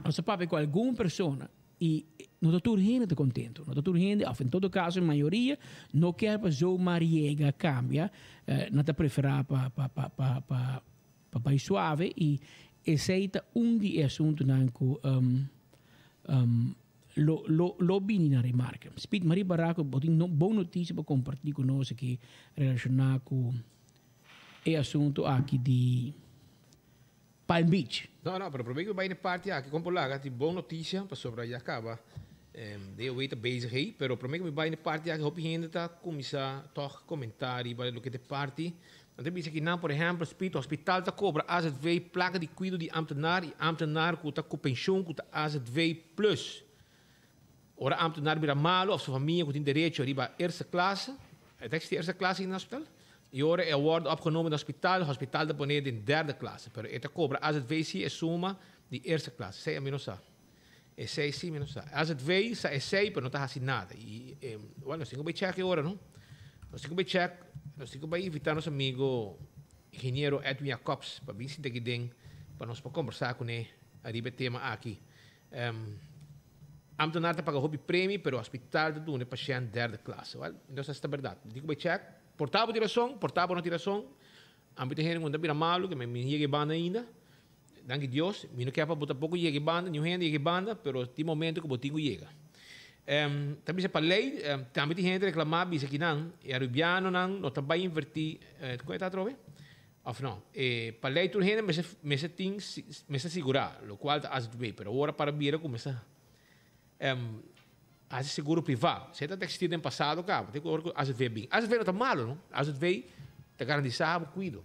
nós sabemos com alguma pessoa, e não está tudo gente contente. Não está tudo gente, em todo caso, a maioria, não quer para o mariega cambia, não está preferir para país suave, e aceita de assunto nanco lo bini na remarca. Speed Maria Baraco botin boa notícia para compartilhar conosco aqui relacionado com o assunto aqui de Palm Beach. Não, pero probeer bij de party aqui com polaga die boa notícia para sobre a acaba. De weten bezig aí, pero probeer bij de party aqui hoop je dat commissar toch comentário para o que de party. Want dan zeg je, por exemplo, het hospital te cobra AZV placa de cuido de ambtenaar e ambtenaar que está com pensão que está AZV plus. Ora ambtenaar vira malo of sua família que tem direito a ir para eerste klasse, het is de eerste klasse in het hospital. E ora wordt opgenomen in het hospital dat beneden in derde klasse. Pero het cobra AZV sim é suma de eerste klasse. Sei a mim não sabe. E sei sim, não sabe. Às vezes é sei, mas não está fazendo nada. E, olha, nós temos que checar agora, não? Nós temos que checar, nós temos que invitar nosso amigo engenheiro Edwin Jacobs para vir aqui dentro, para nós conversar com ele a riba tema aqui. Am tornar para o prêmio, pero o hospital de Dune para chegar derde classe. Então essa é a verdade. Digo que check, portável tiração, portável não tiração. Am te heren quando vira malo que me llegue banda ainda. Danke Deus, me não quer para botar pouco llegue banda, não gente llegue banda, pero de momento que botinho chega. Também se para lei, também tem gente reclamar bisa que não, e a rubiano não também invertir, como está trove? Of não, para lei tu gente me se segurar, o qual tá as bem, pero agora para vir começar as seguro privado. Você está textil no passado, cara, tem que as ver bem. As ver não tá malo, não? As ver te garantizado cuido.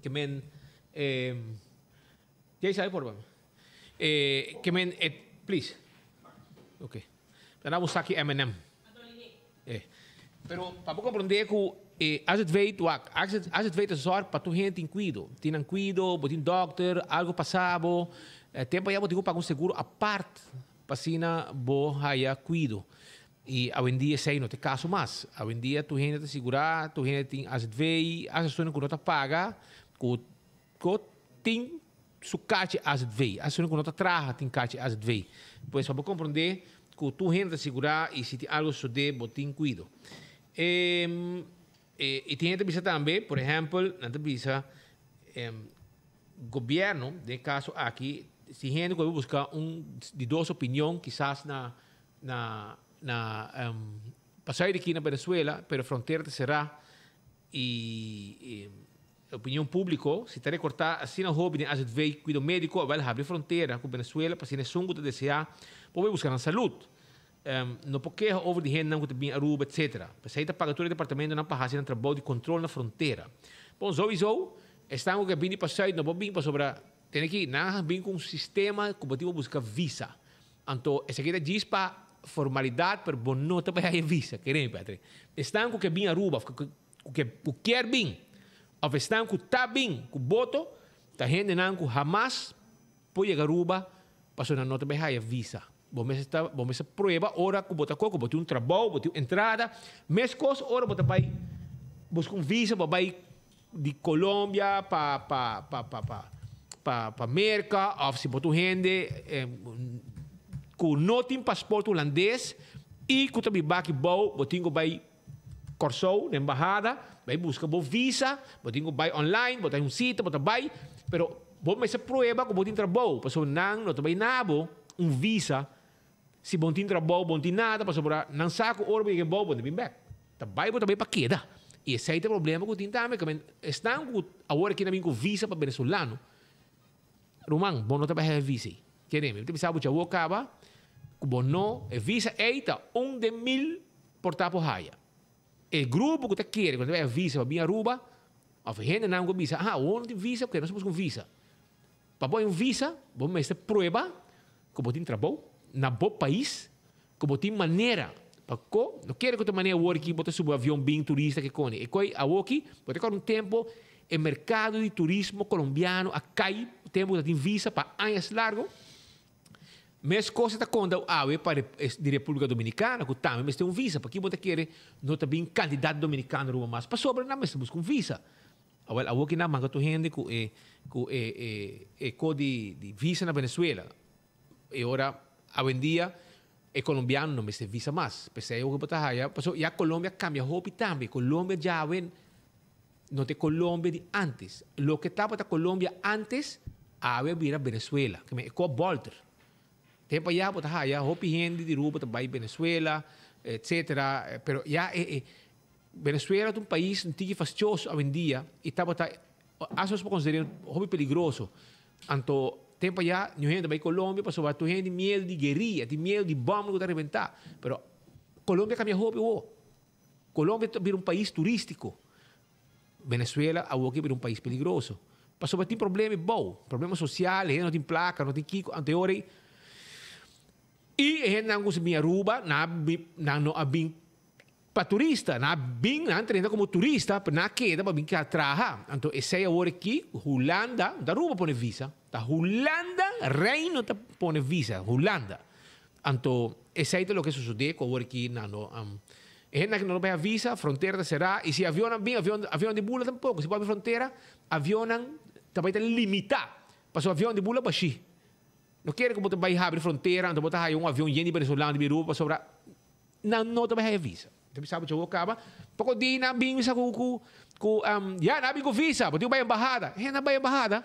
Que men já sabe por favor. Que men please. Okay. Dan vamos aqui M&M. Pero para compreender que as het weet zorg para tu gente em cuido. Tienen cuido, botin doctor, algo passado, tempo já botin pagar seguro a parte para bo haya cuido. E hoje em dia sei não tem caso mais. Hoje em dia tu gente te segurar, tu gente tem as vei, as pessoas que não te paga, que tem su caixa as vei, as pessoas que não te traga tem caixa as vei. Pois para compreender que tu gente te segurar e se tem algo suceder, botin cuido. E tem gente bisa também, por exemplo, não te bisa governo, de caso aqui, se gente que buscar de duas opiniões, quizás na passar aqui na Venezuela, pero a fronteira será e opinião pública, se está recortar assim na hobby, às vezes cuido médico, vai abrir fronteira com Venezuela, para se não sungo te desejar, pode buscar na saúde. Não porque over de gente não que tem Aruba, etc. Para sair da pagatura do departamento não para fazer um trabalho de controle na fronteira. Bom, sowieso, estamos que vindo para sair, não vou vir para sobre tem aqui, não vem com um sistema que pode buscar visa. Então, essa aqui diz para formalidade, para bom não também visa, querem, Pedro. Estão que vem Aruba, que quer vir, ou estão que está bem, que boto, tá gente não que jamais pode chegar Aruba, para não também visa. Vamos prova, ora que bota coco, bota trabalho, bota entrada, mas coisa, ora bota vai buscar visa, vai de Colômbia para América, ou se bota gente com não tem passaporte holandês e que também vai que botinho vai corso na embajada, vai buscar boa visa, botinho vai online, bota sítio, bota vai, pero vamos prova que bota trabalho, para não também nada visa. Se bom tem trabalho, bom tem nada, para sobrar, não saco, ora que bom, bom tem back. Também para queda. E esse é o problema que tem também, que estão agora que não com visa para venezuelano. Romão, bom não tem visa. Queremos, tem pensado que o acaba, que bom não, é visa eita, de 1000 portar por raia. O grupo que te quer, quando tiver visa para vir a Aruba, a gente não com visa. Não tem visa, porque nós somos com visa. Para pôr visa, vamos fazer prova, que bom tem trabalho, na bom país, como tem maneira, porque não quero que tenha maneira de que botar sobre avião bem turista que cone. E coi a aqui, pode ter tempo, o mercado de turismo colombiano a cai, tempo que tem visa para anos largo. Mas coisa está quando para de República Dominicana, que também mas tem visa, porque você quer não também candidato dominicano rumo mais, para sobre não mas busca visa. Agora aqui na manga tu gente com de visa na Venezuela. E ora hoje em dia, o colombiano não me se visa mais. Pensei que botar já, e a Colômbia cambia roupa também. Colômbia já vem, não tem Colômbia de antes. O que estava na Colômbia antes, agora vira Venezuela, que é com Bolter. Tempo já botar já roupa gente de roupa também Venezuela, etc. Pero já Venezuela é um país antigo e fastidioso hoje em dia, e estava as pessoas consideram roupa perigoso. Então tempo já, não gente vai Colômbia, para sobre tu gente medo de guerrilha, de medo de bomba que está reventar. Pero Colômbia cambia roupa, Colômbia vira um país turístico. Venezuela, aqui vira um país perigoso. Para sobre tem problema social, não tem placa, não tem kiko, anterior. E a gente não consegue Aruba, não para turista, na bing na treina como turista, na queda para vir cá trabalhar. Então, esse é agora aqui, Holanda, da Aruba põe visa. Da Holanda, Reino tá põe visa, Holanda. Então, esse é o que sucede com agora aqui na gente que não vai a visa, fronteira será, e se avião não vem, avião de bula tampouco. Se vai a fronteira, avião também tem limitar. Para o avião de bula baixi. Não quer que você vai abrir fronteira, então você vai um avião de venezuelano de Biruba sobre não vai a visa. Então, sabe que eu acaba, pouco dia na bing sa com já na bing com visa, porque vai embahada. Não vai embahada.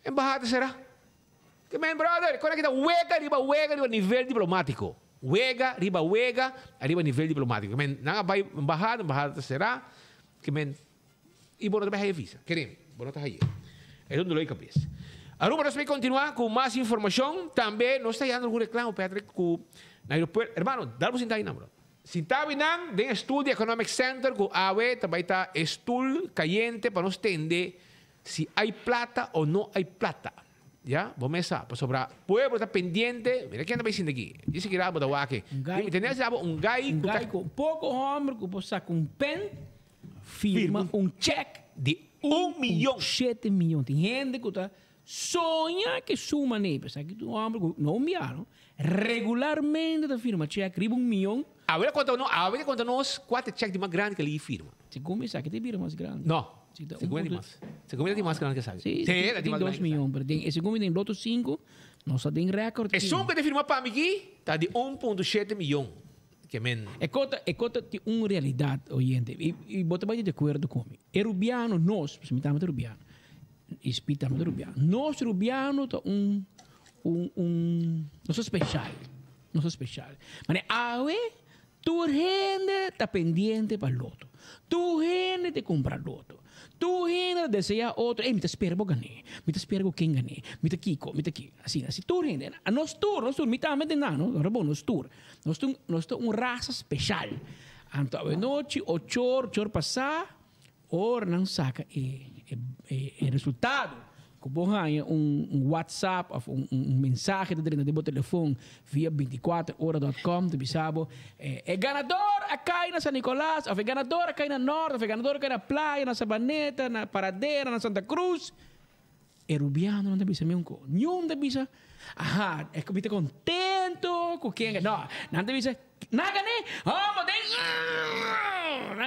Embahada será? Que man brother, quando é que tá wega nível diplomático. Wega, arriba nível diplomático. Men, não vai embahada será que men e bom não vai a visa. Querem, bom não tá aí. É onde loi cabeça. Agora nós vamos continuar com mais informação. Também nós está dando algum reclamo, Patrick, com no aeroporto. Hermano, dá-nos sentar aí, não, bro. Sentar aí, não, tem Studio Economic Center, com AWE, também está estudo caliente para nós entender se há plata ou não há plata. Ya, vamos começar. Para sobrar, pueblo está pendiente. Mira quem está pensando aqui. Disse que era botar o aqui. Entendeu? Um gai com pouco homem, que você com um pen, firma um cheque de 1 milhão. 7 milhões. Tem gente que está sonha que suma nele. Sabe que um homem não enviaram. Regularmente da firma cheque, riba 1 milhão. A ver quanto nós, 4 cheques de mais grande que ele firma. Se começar, que tem vira mais grande. Não. Segunda de mais grande que sabe. Sim, tem 2 milhões. E segundo tem Loto 5, nós só tem recorde. E só que tem firma para mim aqui, está de 1,7 milhão. Que men. É conta de uma realidade, oyente. E você vai de acordo comigo. É rubiano, nós, se me estamos de rubiano. Espírito de rubiano. Nós, rubiano, nós especial. Nós especial. Mas tu gente está pendiente para Loto. Tu gente te compra Loto. Tu gente deseja outro. Me te espera para ganhar. Me te espera quem ganhar. Me te kiko, me te kiko. Assim. Tu gente. Nós tour. Me está metendo não. Agora bom, nós tour. Nós temos raça especial. Então, a noite, o chor passar, ora não saca o resultado. Como um WhatsApp, um mensagem dentro do telefone via 24horas.com, tu sabe, é ganador a cair na São Nicolás, é ganador a cair na Norte, é ganador a cair na Praia, na Sabaneta, na Paradeira, na Santa Cruz. É rubiano, não te bisa mesmo. Nenhum te bisa. Aha, é que me contento com quem. Não te bisa. Não ganhei. Mas tem.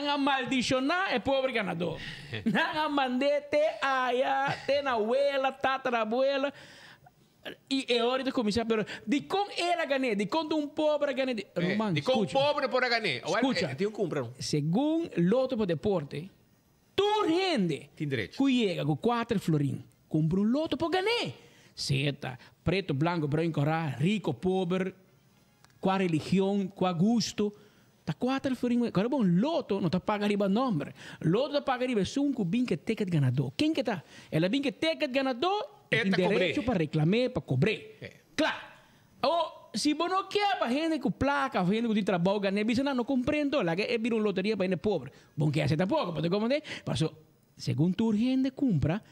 Não maldicionar é pobre ganador. Não mandei te aia, te na abuela, tatarabuela. E é hora de começar. Pero de como ela ganhei, de como um pobre ganhei. De como pobre por ganhar. Escucha. Segundo Loto para Deporte, tu rende. Tem direito. Cuiega com 4 florim. Compra um loto para ganhar. Seta, preto, branco, branco, rico, pobre, qual religião, qual gosto. Tá 4 florim. Agora, bom, loto não tá paga riba nome. Loto tá paga riba 5 binca ticket ganador. Quem que tá? Ela binca ticket ganador tem direito para reclamar, para cobrar. Claro. Ou, se você não quer para gente com placa, gente com trabalho, ganhar, você não compreendo. Lá que é vir uma loteria para gente pobre. Bom, que é essa pouco, pode compreender? Mas, segundo tu gente compra,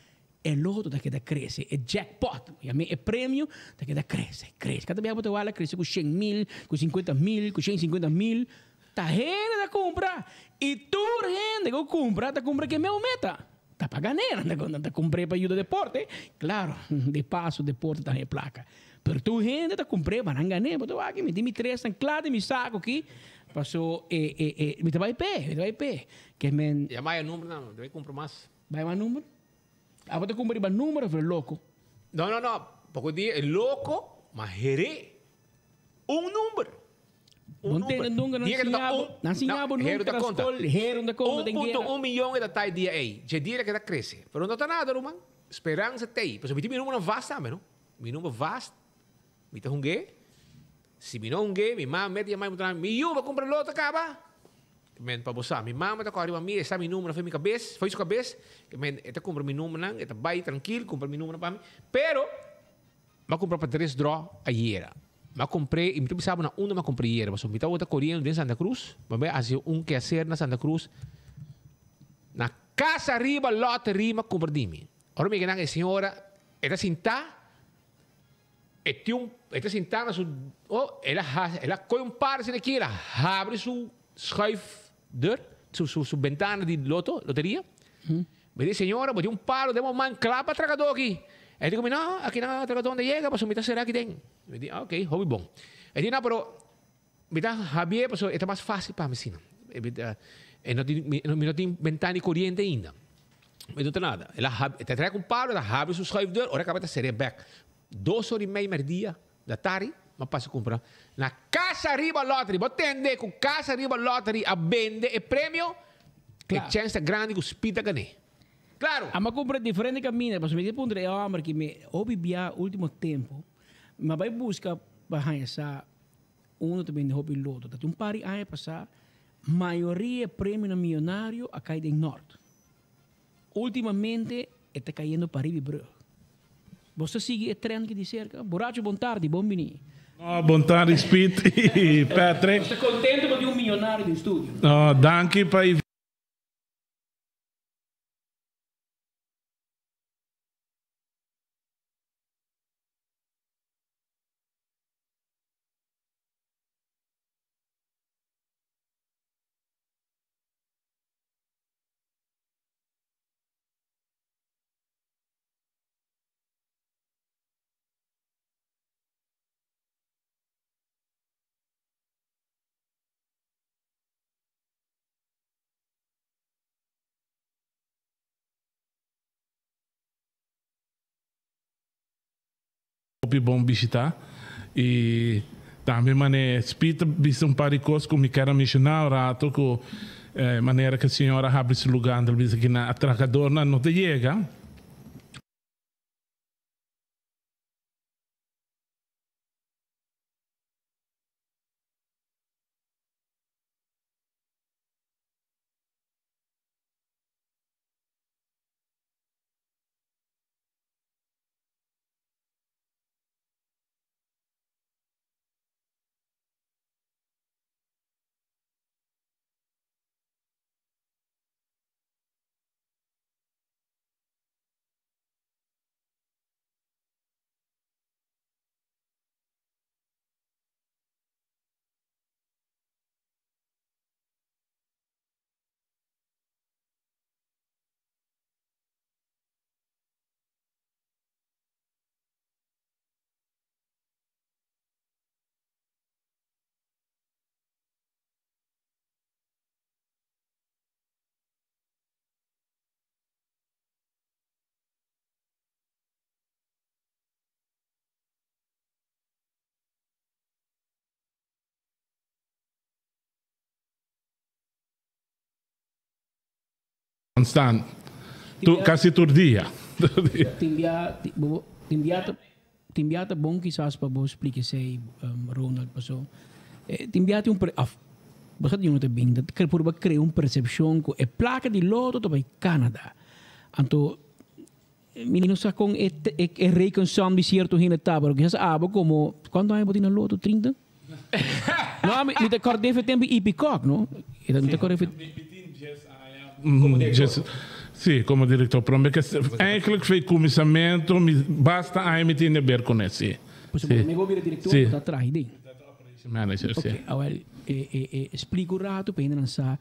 el loto da que da cresce, é jackpot, é prêmio da que da cresce. Cada vez que você cresce com 100 mil, com 50 mil, com 150 mil, tá gente da comprar. E tu gente que compra, tá compra que é meu meta. Tá para ganhar, tá comprar para ajudar deporte. Claro, de passo, deporte tá em placa. Pero tu gente tá comprar para não ganhar. Mas tu aqui, me dei 3 anclados, me saco aqui. Passou, me te vai pé. Que men... E a mais número, não, deve comprar mais. Vai mais número? Ah, você compra o número ou louco? Não. Porque dia é louco, mas herê. Um número. Não tem nunca, não ensinava nunca da conta. 1,1 milhão é da taia dia aí. Já dia que cresce. Mas não está nada, Roman. Esperança tem. Mas meu número não vasta, não. Meu número vasta. Me está hungue. Se me não hungue, minha mãe mete a mãe para mim. Eu vou comprar loto, acaba. Men para você, minha mãe está com a minha, está meu número na minha cabeça, foi sua cabeça, que men, esta compra meu número não, esta vai tranquilo, compra meu número para mim, pero, eu comprei para 3 draw ayer, eu comprei, e me pensava na uma, eu comprei ayer, mas eu me estava correndo em Santa Cruz, mas eu fazia que fazer na Santa Cruz, na casa arriba, lote arriba, comprei de mim. Agora me ganhei a senhora, esta sentada, esta sentada, ela coi par assim aqui, ela abre sua schuif deur, su ventana di loteria. Me dice, señora, boté un palo, demos man, clapa tragador aqui. Ele digo, no, aqui não é tragador onde chega, para sumir será que tem. Me dice, ok, hobby bom. Ele dice, não, pero, mira, Javier, pues, é mais fácil para mim, não tem ventana corriente ainda. Mas não tem nada. Ela traz um palo, ela abre sua schuifdeur, ora acaba de ser back. 2 horas e meia per dia, da tarde, mas passa a comprar. Na Casa Riba Lottery, você entende que Casa Riba Lottery a vende e prêmio, que chance grande que spita ganhe. Claro. A compra diferente caminho, mas me ponto é homem que me obibia último tempo, mas vai buscar para essa também de hobby loto. Tem pari aí passar, maioria prêmio no milionário a cair em norte. Ultimamente está caindo para Ribeirão. Você segue o trend que de cerca? Borracho, bom tarde, bom menino. Bom tarde, Speed e Patrick. Você está contente com um milionário do estúdio? Danke para bom visitar e também maneira spita visto um par de coisas que me quero mencionar rato com maneira que a senhora abre esse lugar onde diz que na atracador não te chega. Constant. Quase todo dia. Ti inviata bom quizás para você explicar se Ronald passou. Ti inviata você não tem bem, que por criar uma percepção que é placa de loto para Canadá. Então, menino sa com é reconsum de certo hina tábua, que essa aba como quando aí botina loto 30? Não, me te acordei foi tempo Ipicoc, não? Não te acordei Sim, como diretor, porque eigenlijk foi comissamento, basta a emitir de ver com esse. Pois me vou vir diretor está atrás dele. Manager, sim. Ok, agora explico o rato para ainda lançar.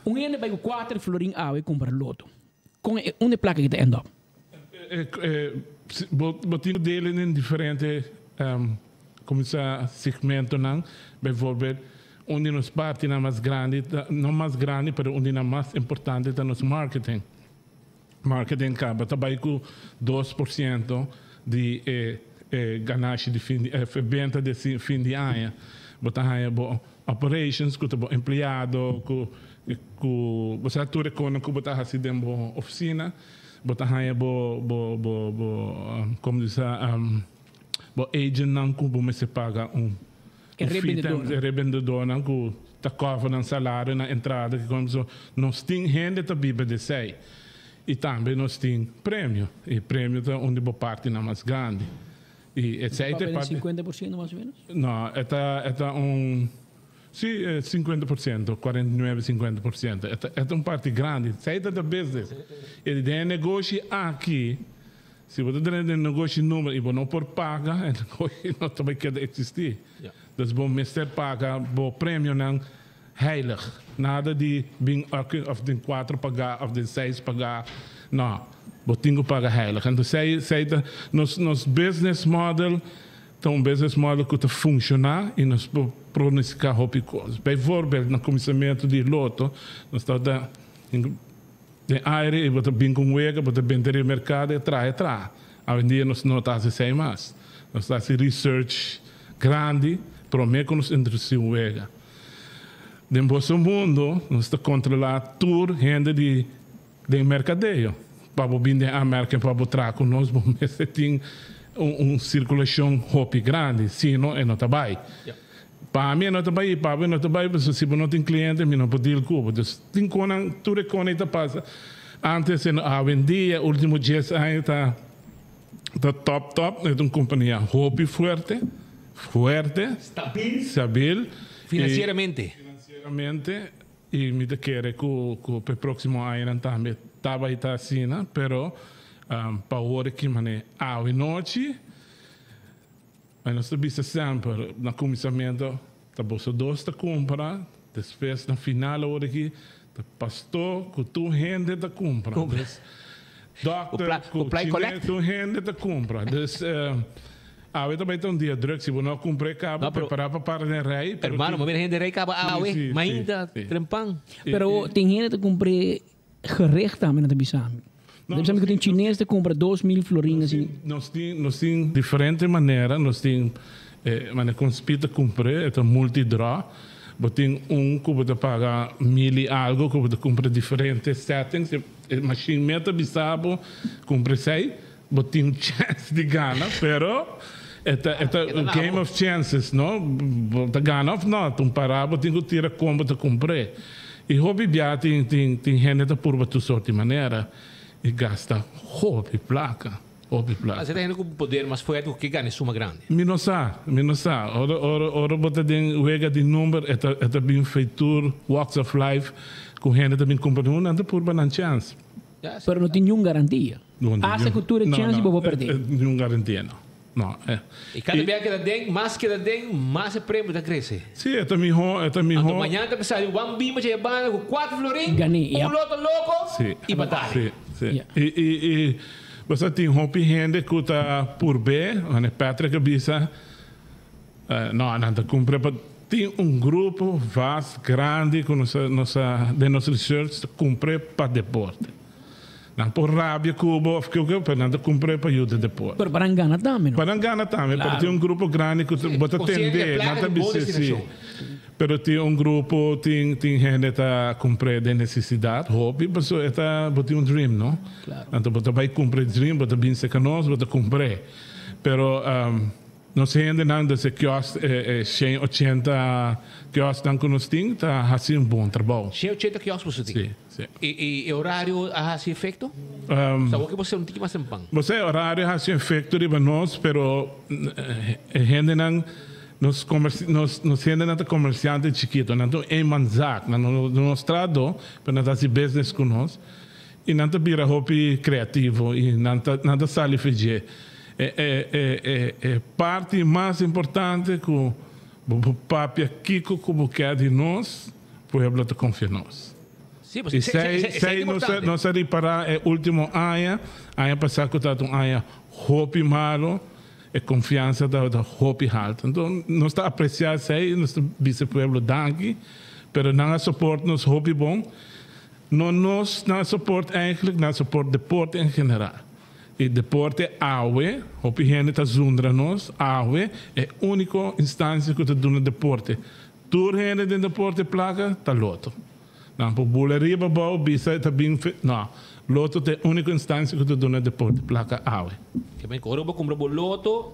Ano vai 4 florin a comprar loto. Com uma placa que está indo. Botinho dele em diferente como segmento não, bijvoorbeeld onde nos parte na mais grande, não mais grande, mas onde na mais importante está nos marketing. Marketing acaba também com 2% de ganagem de venda de fim de ano. Botar aí operations, com o empregado, com o setor econômico, botar assim dentro da oficina, botar aí como diz o agent não como se paga revendedor não que tá cobrando salário na entrada que como nós tem renda tá biba de sei e também nós tem prêmio e prêmio tá onde boa parte na mais grande e etc. 50% mais ou menos? Não, é sim, 50%, 49-50%. É uma parte grande. Sei da business. Ele tem negócio aqui. Se você tem negócio número e você não pode pagar, o negócio não também quer existir. Então, bom, Mr. paga, bom prêmio não heilig. Nada de bing of de 4 pagar of de 6 pagar. Não, botingo paga heilig. Então sei nos business model, então business model que funcionar e nos pronunciar hobby coisas. Bijvoorbeeld no começamento de loto, nós está de aire e botar bem com wega, botar bem no mercado e traz. Hoje em dia nós não está assim mais. Nós está assim research grande, para mim que nos interessa wega. No nosso mundo, nós está controlar tudo gente de mercadeio. Para vir da América para botar conosco, mas tem circulação hobby grande, senão é não está bem. Para mim não está bem, para mim não está bem, porque se não tem cliente, eu não posso ir com o tem tudo que passa. Antes, hoje em dia, último 10 anos, está top, é uma companhia hobby forte, stabil, financeiramente. E me quero que o próximo ano também está assim, pero para hora que mané hoje noite, mas nós estamos sempre no começamento, tá bolsa 2 tá compra, depois no final hora que tá pastor, que tu gente tá compra. Doctor, tu gente tá compra. Hoje também tem dia druk, se você não comprar cabo, preparar para o rei. Hermano, mas gente rei cabo awe, mainda, trempang. Pero tem gente que compra gerecht também na Bissau. Nós temos que chinês que compra 2.000 florinas. Nós temos diferente maneira, nós temos maneira conspita comprar, é multi-draw. Tem que você paga 1.000 e algo, que você compra diferentes settings. Machine meta Bissau, compra 6, tem chance de ganhar, pero é game of chances, não? Você ganha ou não, tu parar, tem que tirar como você comprar. E hobby tem gente por outra sorte de maneira. E gasta hobby placa. Mas você tem um poder mais forte do que ganha suma grande. Minosa. Ora bota den wega de número, é bem feitur, walks of life, com gente também compra anda por uma chance. Pero não tem nenhuma garantia. Essa cultura de chance vou perder. Nenhuma garantia, não. Não, E cada vez que dá mais o prêmio da cresce. Sim, é também amanhã está pensando, um bimba de banda com 4 florins, loto louco e batalha. Sim. E você tem gente que está por B, né? Patrick Bisa, não compra. Tem grupo vasto, grande, com nossa research, compra para deporte. Não por rábia, Cuba, para não comprar para ajuda depois. Para Parangana também. Parangana também, porque tem grupo grande que pode atender, não está bem. Pero tem grupo, tem gente que compra de necessidade, hobby, mas tem dream, não? Claro. Então, você vai comprar dream, você vai ser conosco, você comprar. Pero, não sei ainda não, desse quiosque, 180 quiosques que nós temos, está fazendo bom trabalho. 180 quiosques você tem? Sim. E horário faz efeito? Sabe que você não tem mais em pão? Você horário faz efeito de nós, pero gente não nos gente não comerciante chiquito, não é manzak, não nos trado, para não fazer business com nós, e não vira hobby criativo e não sale fazer. Parte mais importante que o papo aqui que quer de nós, o povo te confia em nós. Sim, e se não se reparar, é o último ano passado que está um ano hobby malo, é confiança da hobby alta. Então, nós está apreciando isso, nós vice povo daqui, mas não há suporte nos hobby bom, não há suporte eigenlijk, não há suporte deporte em geral. E deporte awe, hobby gente está zundra nós, awe é a única instância que está dando deporte. Tur gente de deporte placa, está loto. Não, por buleria babau, bisa está bem feito. Não, loto é a única instância que está dando deporte placa awe. Que bem, agora eu vou comprar o loto,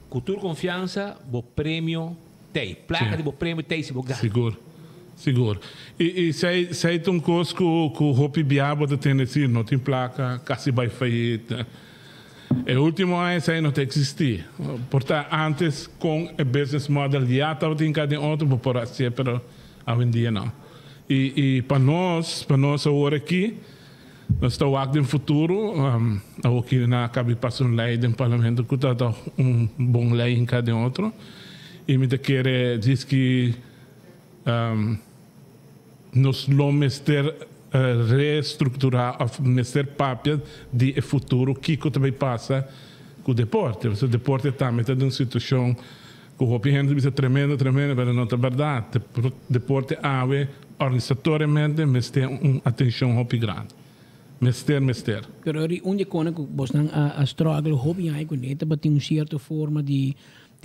cultura confiança, o prêmio tem. Placa de o prêmio tem, se vou ganhar. Seguro. E se tem coisa que o hobby biabo tem assim, não tem placa, quase vai feita. E o último ano isso não tem existir. Portanto, antes com o business model já estava em cada outro por assim, mas hoje em dia não. E para nós agora aqui, nós estamos aqui no futuro, aqui na acabei passando lei do parlamento que está bom lei em cada outro. E me quer diz que nos lo mester reestruturar of mester papia de futuro que também passa com o deporte. O deporte também está numa situação que o gente tremendo, mas não é verdade. O deporte ave organizatoriamente mester uma atenção muito grande. Mester. Pero onde quando você não a struggle hobby aí com ele, mas tem uma certa forma de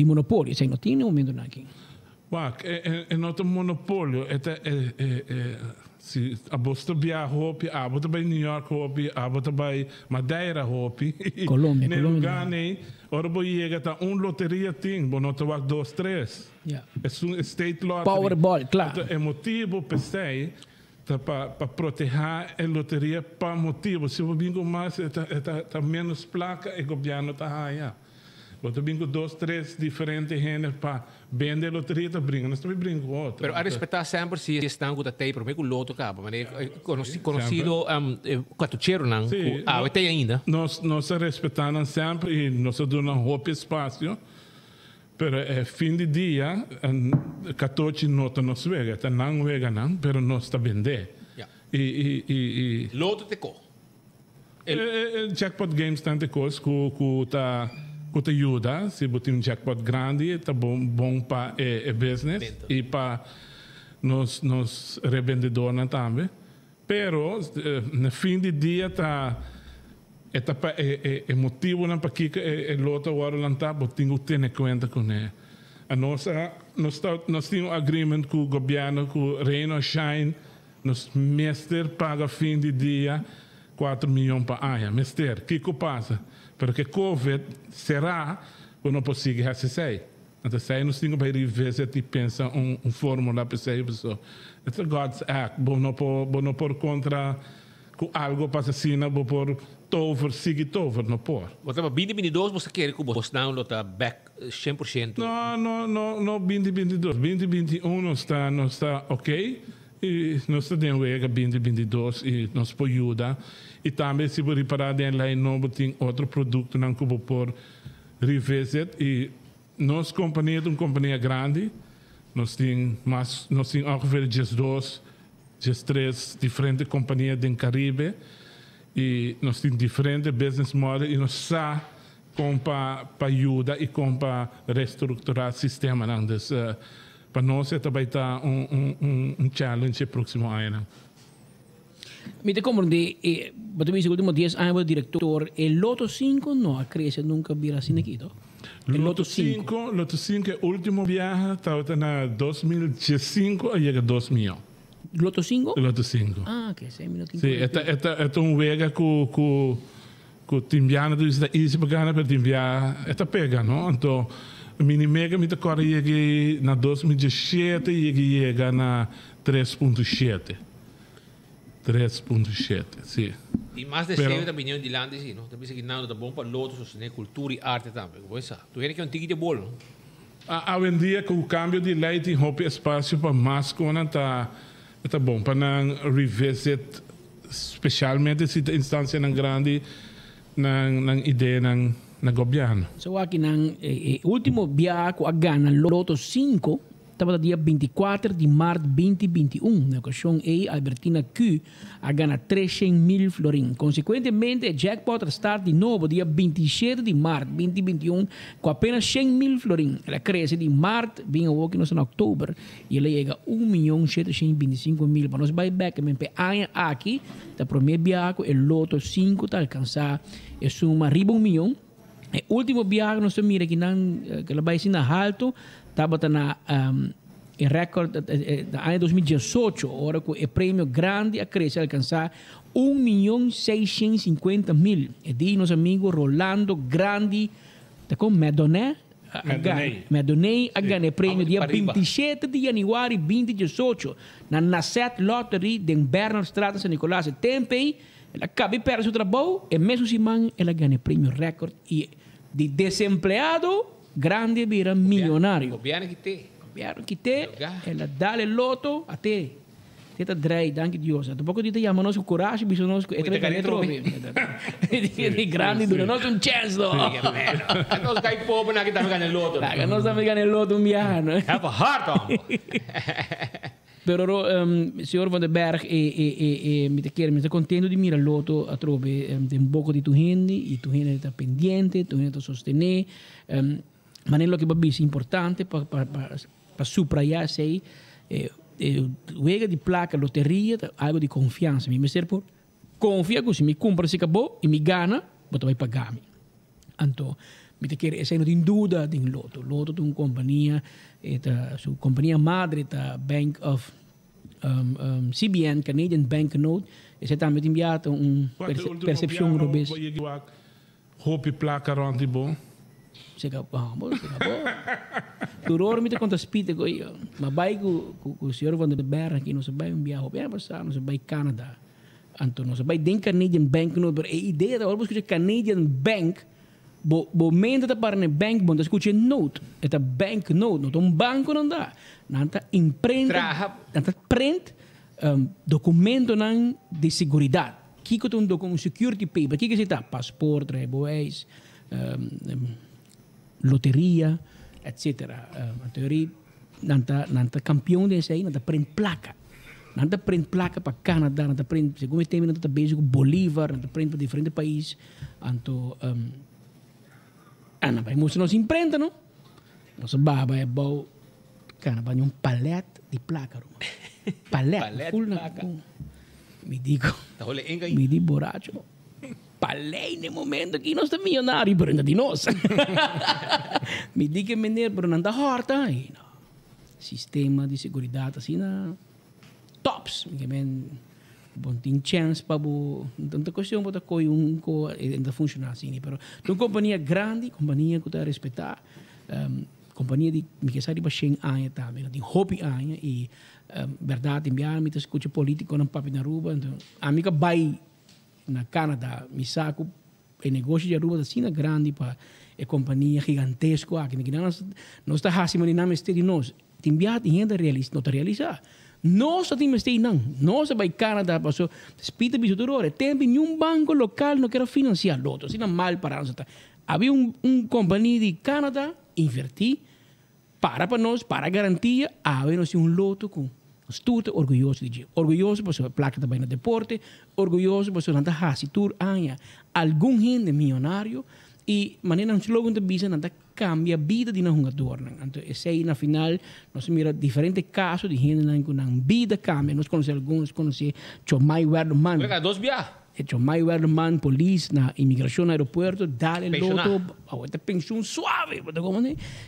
monopólio. Você não tem nenhum momento aqui. É não monopólio. Se a Boston via hobby, a Boston vai New York hobby, a Boston vai Madeira hobby. Colômbia. Ganhei. Ora vou chegar a loteria tem, bom não te vai 2, 3. É um state lottery. Powerball, claro. É motivo pensei para proteger a loteria para motivo. Se eu bingo mais, tá menos placa e o governo tá aí. Eu bingo 2, 3 diferentes gente para vender loteria, tá brincando, nós também brinco outro. Pero a respeitar sempre se estão com a TEI, porque o loto acaba, mas conhecido quatucheiro não, tem ainda. Nós respeitamos sempre e nós damos um pouco espaço. Pero fim de dia, 14 nota nos vega, tá não vega não, pero nós está vender. E loto te co. Jackpot games tanto coisa que te ajuda, se botar um jackpot grande, tá bom para business e para nos revendedores também. Pero no fim de dia tá é motivo não para que loto agora não tá, mas tenho que ter conta com ele. Nós temos um agreement com o governo, com o Reino Shine, nos mestre paga fim de dia 4 milhões para ano. Mestre, o que passa? Porque Covid será que não possível fazer. Então, se nós temos que rever e pensar fórmula para essa pessoa. É God's act. Não por contra algo para assassinar, não por tover, seguir tover, não por. Mas 2022 você quer que você não está back 100%? Não, 2022. 2021 não está ok. E nós estamos em 2022 e nos pode ajudar. E também se você reparar lá não tem outro produto não que vou por revisit. E nossa companhia é uma companhia grande. Nós temos ongeveer 2, 3 diferentes companhias do Caribe. E nós temos diferentes business models. E nós sabemos como para ajudar e como para reestruturar o sistema. Para nós também está challenge próximo ano. Me te compreende, mas me último 10 anos diretor, el Loto 5 não cresce nunca vira assim aqui, não? Loto 5 é o último viaje, estava na 2015 e chega a 2 milhões. Loto 5? Loto 5. Ah, que 6 minutos. Sim, é um vega que timbiano do easy para ganhar para timbiar, é pega, não? Então Minimega me agora chega na 2017 e chega na 3.7. 3.7, sim. E mais de 70 milhões de landes, não? Também se não está bom para lotos, cultura e arte também. Tu quer que um ticket de bolo? Hoje em dia, com o cambio de lei, tem muito espaço para mais coisas, está bom para não revisit, especialmente se a instância não grande, na ideia na governo. So aqui no último viaje a Ghana, Loto 5, estava no dia 24 de março de 2021. Na ocasião, Albertina Q a ganhar 300.000 florins. Consequentemente, o jackpot está de novo dia 27 de março de 2021 com apenas 100.000 florins. Ela cresce de março, vinha o que nós em outubro, e ela chega a 1.725.000. Para nós vai back, aqui, o primeiro viaje, o Loto 5 está alcançar a suma riba 1 milhão. O último viaje nós mira que ela vai ser na alto, estava na recorde da ano 2018, hora que o prêmio grande a crescer alcançar 1.650.000. E daí nosso amigo Rolando Grande, tá com Medonei a ganhar prêmio dia 27 de janeiro de 2018 na Nasset Lottery de Bernard Strata San Nicolás. Tempei, ela acaba perder seu trabalho e mesmo semana ela ganha prêmio recorde e de desempleado grande vira milionário. Governo que tem, ela dá o loto até tenta drei, danke Deus. Então pouco dita chama nós com coragem, bicho nós com grande dura nós chance do. Nós cai pobre na que tá ganhando loto. Nós estamos ganhando loto viaje, não? Have a heart on. Pero senhor Van den Berg me está contento de mirar loto a trove de un poco de tu gente y tu gente está pendiente, tu gente está sostener. Mas lo que é importante para subrayar sei juega de placa loteria algo de confiança. Me ser por confia que se me compra se acabou e me gana, você vai pagar me. Então me te quer essa não tem dúvida de loto. Loto tem uma companhia, sua companhia madre da Bank of CBN, Canadian Banknote. Esse também tem enviado percepção robês. Hopi placa rond die bom. Chega bom. Turor me te conta spite ko iyo. Mabay ko senhor Van den Berg aqui não se vai enviar hopi passar, não se vai Canada. Então não se vai den Canadian Banknote, pero a ideia da algo que Canadian Bank bo mente da para ne bank bom, escuche note, eta bank note, não um banco não dá. Nanta imprenta, nanta print documento nan de seguridade. Kiko tem documento security paper, que se tá passport, reboés, loteria, etc. A teoria nanta campeão desse aí, nanta print placa. Nanta print placa para Canadá, nanta print, segundo tema nanta beijo com Bolívar, nanta print para diferentes países. Anto Ana vai mostrar nos imprenta, não? Nossa baba é bom. Cara, vai um palete de placa, palete full placa. Me digo, me digo borracho. Palete no momento que nós estamos milionários, pero ainda de nós. Me diga menino, pero não dá horta. Sistema de segurança assim na tops, bom tem chance para tanta questão para coi ainda funcionar assim, pero uma companhia grande, companhia que está a respeitar, companhia de me que sabe para 100 anos também, tem hobby anos e verdade enviar me escuta político na papi na Aruba, então a mim que vai na Canadá, me saco o negócio de Aruba assim na grande para é companhia gigantesco aqui, que não está acima de nada de nós, tem enviar tem ainda realista, não está realizar. Nós temos que não. Nós vai Canadá passou. Espírito bisotoro. Tem nenhum banco local não quer financiar loto. Assim não mal para nós. Havia companhia de Canadá invertir para nós para garantia havia nós loto com estudo orgulhoso de orgulhoso por sua placa também no deporte, orgulhoso por sua nanta hasitur anya algum gente milionário e maneira um slogan de business nanta cambia a vida de um jogador. Então, esse aí, na final, nós mira diferentes casos de gente que na vida cambia. Nós conhecemos alguns, conhecemos Chomai Werderman. Chomai Werderman, polícia, na imigração no aeroporto, dá-lhe loto, a pensão suave.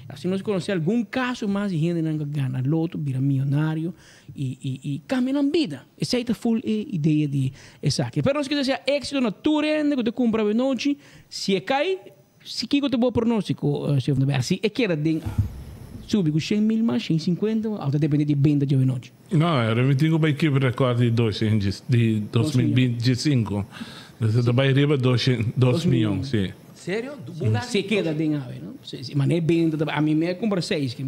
Assim, nós conhecemos algum caso mais de gente que ganha loto, vira milionário e cambia na vida. Essa aí é a full ideia de essa aqui. Mas nós queremos dizer, êxito na tua renda, que você compra a noite, se cai, se que eu te vou prognóstico, senhor Van den Berg, se é que era de subir com 100 mil mais, 150, até depende de venda de noite. Não, eu me tenho para equipe recorde de 2025. Você vai arriba 2 milhões, sim. Sério? Se queda de ave, não? Mas não é venda, a mim me compra 6, que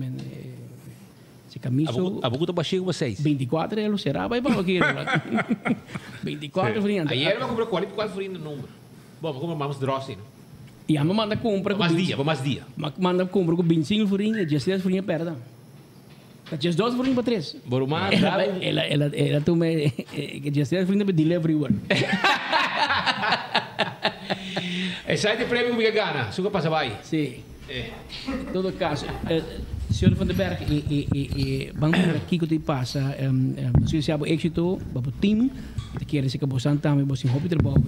se camisa... A pouco tu baixei com 6. 24 é será, vai para aqui. 24 friando. Ayer eu comprei 44 friando no número. Bom, vamos comprar mais drosse, não? E a manda compra com mais dia. Manda compra com 25 furinhas, 16 furinhas perda. 12 furinhas para 3. Borumar, ela toma 16 furinhas para delivery work. Esse aí de prêmio que gana, suga passa vai. Sim. Em todo caso, senhor Van den Berg, vamos aqui que te passa, se você há êxito, para o time, que quer se acabou também, você hobby trabalho,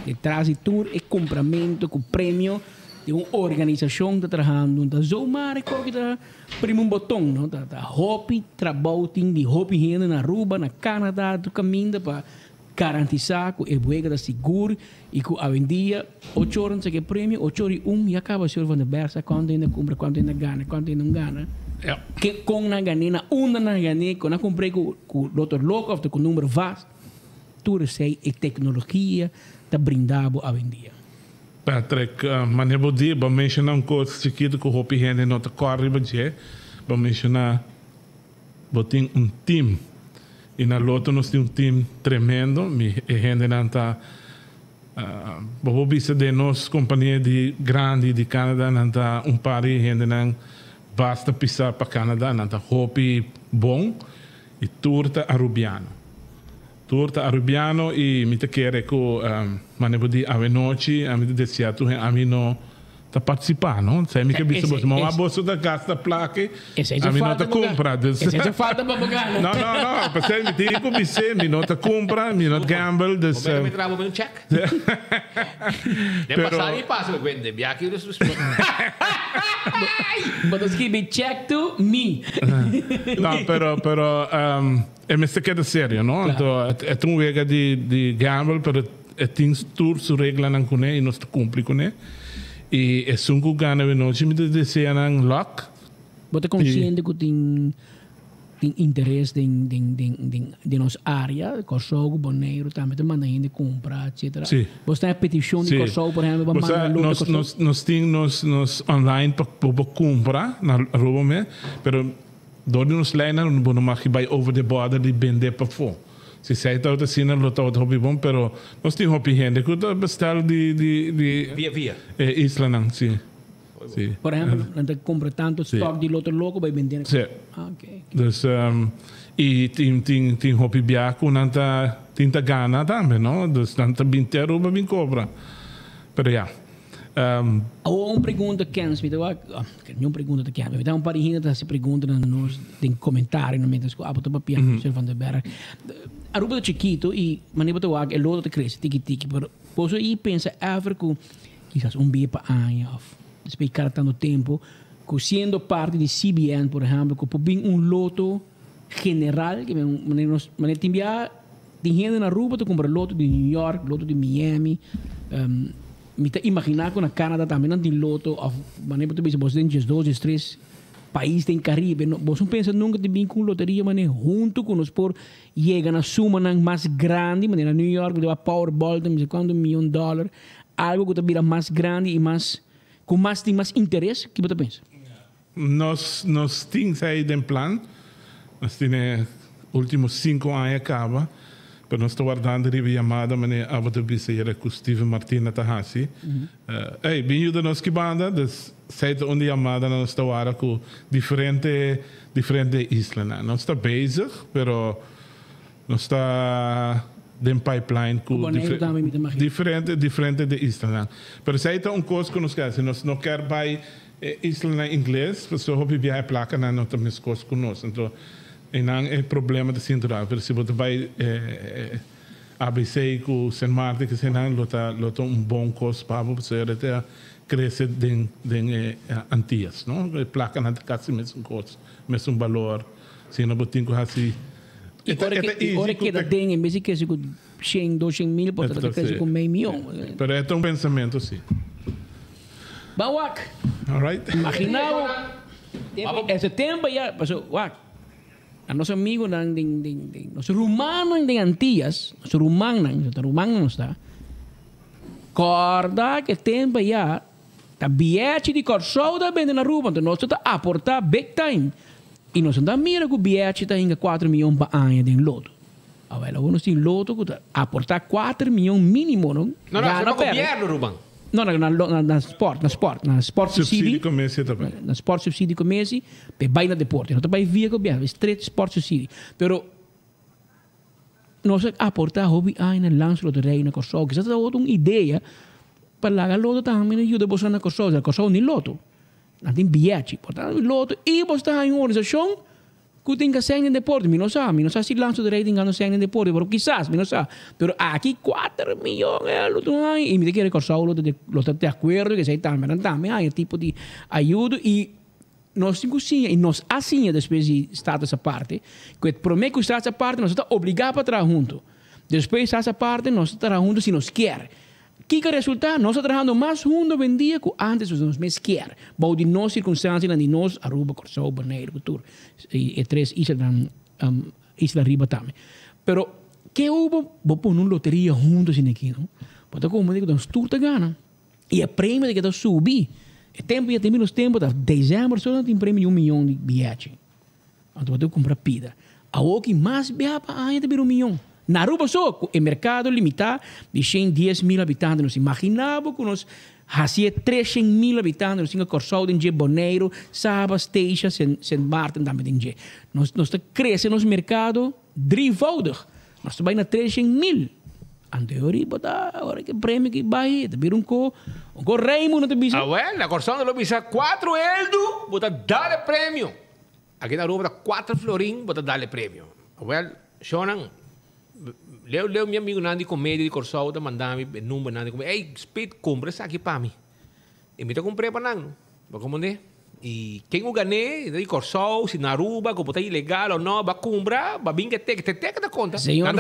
de transitur e compramento com prêmio de uma organização que está trabalhando da Zomar, que está primeiro botão, não? Da hobby trabalho de hobby renda na Aruba, na Canadá, do caminho para garantizar que é boa da seguro e que a vendia 8 horas que prêmio, 8 horas e acaba o senhor Van den Berg, quando ainda compra, quando ainda gana, quando ainda não gana. Que com na ganina, na ganina, quando eu comprei com o Dr. Lokov, com o número vasto, tudo sei e tecnologia está brindado a vendia. Patrick, mas eu vou dizer, vou mencionar uma coisa chiquita que o Hopi Hende não está correndo, vou mencionar, vou ter um time, e na Loto nós temos um time tremendo, e Hende não está, vou dizer de nossa companhia de grande de Canadá, não está par de Hende não basta pisar para Canadá, nanta hopi bom e torta arubiano. Torta arubiano e me te quer com maneiro de ave noite, a me desejar tu a mim não tá participar, não? Sei me que bicho você, mas a bolsa da gasta plaque, a mim não tá compra. Esse é falta para pagar. Não, para ser me tem que bicho, me não tá compra, me não gamble, des. Me travo um check. De passar e passa, eu vendo, viaje e os. But os que be check to me. Não, pero me se queda sério, não? Então é um vega de gamble, pero é tem tour su regla não cone e nós cumpre cone. E é sunco gana noite me deseja nang luck. Você consciente que tem interesse de nossa área, Kosovo, Bonaire, também manda gente comprar, etc. Sim. Você tem a petição de Kosovo, por exemplo, para mandar nós temos nos online para comprar na Roma, pero door nos lijnen não mag je bij over the border die vender para fora. Se sai da outra cena, lo tá outro hobby bom, pero nós temos hobby gente que tá bestel de via. Isla não, sim. Sim. Por exemplo, não compra tanto stock de outro logo vai vender. Sim. Okay. Dus e tem hobby biaco, não tá tinta gana também, não? Dus não tá binteiro, mas bin cobra. Pero ja. Uma pergunta que não pergunta que me dá par de gente se pergunta nos tem comentário no meio a botar papel van der Berg. Aruba de chiquito e maneira de wag el outro cresce tiki pero posso ir pensa África quizás bia para ano of explicar tanto tempo que sendo parte de CBN por exemplo que por bem loto general que maneira timbia tem gente na Aruba to comprar loto de New York, loto de Miami me te imaginar que na Canadá também não tem loto of maneira de você tem 2, 3 país tem Caribe, você não pensa nunca de vir com loteria, mas junto com nós por chega na suma mais grande, mas na New York deu a Powerball, não sei quanto $1 million, algo que vira mais grande e mais com mais tem mais interesse, que você pensa? Nós temos aí em plano, nós temos últimos 5 anos acaba, mas nós estamos guardando a chamada, mas a outra vez era com Steve Martina Tahasi. Ei, bem-vindo a nós que banda, sei onde chamada nós estamos agora com diferente islas. Não está basic, pero nós está em pipeline com diferente de islas. Pero sei então coisa que nós queremos, nós não quer vai isla em inglês, porque só hobby viajar placa não temos coisas conosco. Então e não é problema de cinturão, pero se você vai ABC com Saint Martin, que se não lota bom custo para você até crescer de Antillas, não? Placa não quase mesmo custo, mesmo valor, se não botin com assim. E agora que tem em vez de que se com 100, 200 mil, pode crescer com meio milhão. Pero é um pensamento sim. Bawak. All right. Imaginava esse tempo já passou, wak. A nosso amigo nosso rumano de Antillas, nosso rumano não está. Corda que tempo já tá bilhete de Kosovo da vende na rua, então nós está aportar big time. E nós não mira que o bilhete está em 4 milhões para ano de loto. Agora nós tem loto que aportar 4 milhões mínimo, não? Não, é para o governo, Ruban. Não, na sport subsídio comece também. Na sport subsídio comece, pe vai na deporte, não vai via que bem, straight sport subsídio. Pero nós aportar hobby ai na lance loteria na Kosovo, que é outra ideia para lá loto também ajuda você na Kosovo, Kosovo nem loto. Não tem bilhete, portanto loto e você está em uma organização que tem que ser em deporte, não sabe se lança de rating não ser em deporte, pero quizás, não sabe. Pero aqui 4 milhões e me quer Kosovo loto de acordo que sei também há tipo de ajuda e nós temos sim e nós assim depois de estar essa parte, que promete que está essa parte nós está obrigado para trabalhar junto. Depois essa parte nós está junto se nós quer. Que resulta? Nós estamos trabalhando mais juntos hoje em dia que antes dos meses quer. Bom, de nós circunstâncias, de nós, Aruba, Kosovo, Bonaire, Couture, e 3 islas riba também. Pero, que houve? Vou pôr uma loteria juntos aqui, não? Porque como digo, nós tudo gana. E a prêmio que está subir, o tempo já tem menos tempo, tá? Dezembro só tem prêmio de $1 milhão de bilhete. Então, vou comprar pida. A o que mais viaja para ainda tem $1 milhão. Na Aruba só, o mercado limitado de 110.000 habitantes. Nós imaginava que nós fazia 300.000 habitantes. Nós tínhamos Corsal, de Boneiro, Sabas, Teixa, St. Martin, também. Nós crescemos no mercado drivoudig. Nós estamos na 300.000. Anterior, botar agora que prêmio que vai, te viram com Raimundo não te bisa. Ah, well, na Corsal não bisa 4 eldo, botar dale prêmio. Aqui na Aruba 4 florim, botar dale prêmio. Well, Shonan, leu meu amigo Nandi comédia de Corsal, tá mandando me número Nandi comédia. Ei, Speed, compra isso aqui para mim. E me tá comprei para não, para como né? E quem o ganhei, de Corsal, se na Aruba, como tá ilegal ou não, vai comprar, vai vir que te da conta. Senhor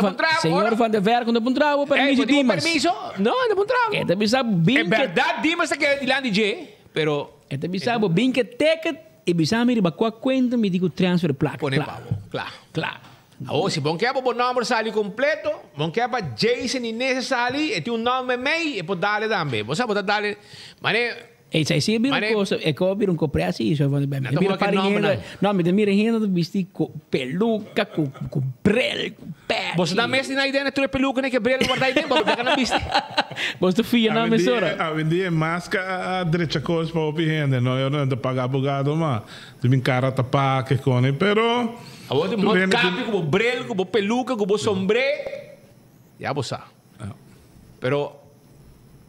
Van der Werk, não é permiso Dimas. Permiso? Não, não é é bisa bem é verdade, Dimas é que é de lá DJ, pero é bisa bem que ticket e bisa me riba com a conta me digo transfer placa. Pone claro. Oh, se bom que é para o número sali completo, bom que é para Jason Inês sali, e tem um nome meio, e pode dar também. Você pode dar, mas e sai se bir coisa é que bir comprar assim isso vai bem mira para não me mira renda do vestir com peluca com brel com pé você dá mesmo na ideia tu peluca né que brel guardar ideia para pegar na vista você fia na mesora a vender máscara a direita coisa para o renda não eu não pagar abogado mas tu me cara tapa que cone pero a outro modo capi com brel com peluca com sombre já você pero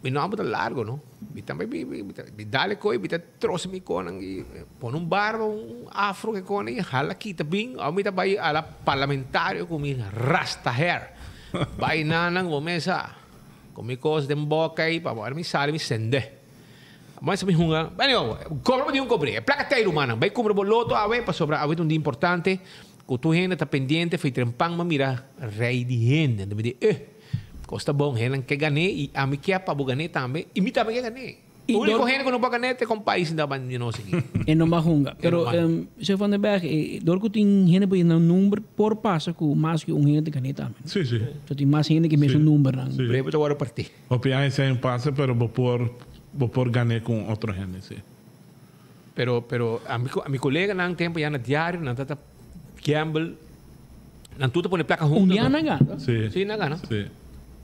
mi não é largo não me também me dá coi me trouxe me conan e põe barba afro que conan e hala aqui também ao me vai a parlamentário com me rasta hair vai nanang bomesa com me cos de boca aí para me sale me sende mas me hunga bem eu compro de cobre placa teiro mano vai comprar boloto a ver para sobrar a ver um dia importante que tu gente tá pendente foi trempang mas mira rei de gente me diz Costa bom, Renan que ganhei e a mim que é para ganhar também e me também que ganhei. O único Renan que não pode ganhar é com o país ainda bem não sei. E não mahunga. Pero se Van der Berg, dor que tem Renan por um número por passo com mais que Renan que ganhar também. Sim. So tem mais Renan que mesmo número não. Breve agora partir. O pior é passa, pero vou por ganhar com outro Renan, sim. Pero a mi colega não tempo já na diário, não tá gamble. Não tudo põe placa junto. Já na gana. Sim, na gana. Sim.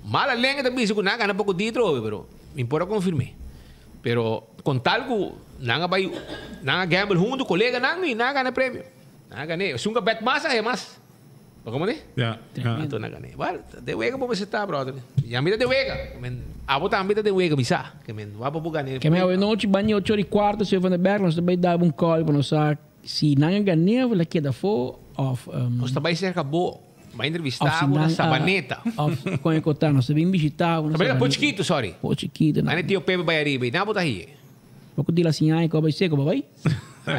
Mala lenga também se na gana pouco dentro, pero me importa confirmar. Pero com tal que não vai não gamble junto colega não e não ganha prêmio. Não ganha. Se um bet massa é mais. Como é? Já. Então não ganha. Vale, de wega para você tá, brother. Já me de wega. Men a botar a de wega bisa, que men vai para ganhar. Que meu noite banho 8h15 se Van der Berg nós também dá call para nós se não ganhar, vai que da for of nós também se acabou. Vai entrevistar uma sabaneta. Com a Ecotano, você vem visitar. Sabaneta Pochiquito, sorry. Pochiquito. Mas tio Pepe vai arriba. Não botar aí. Pouco de lá assim, ai, como vai ser, como vai?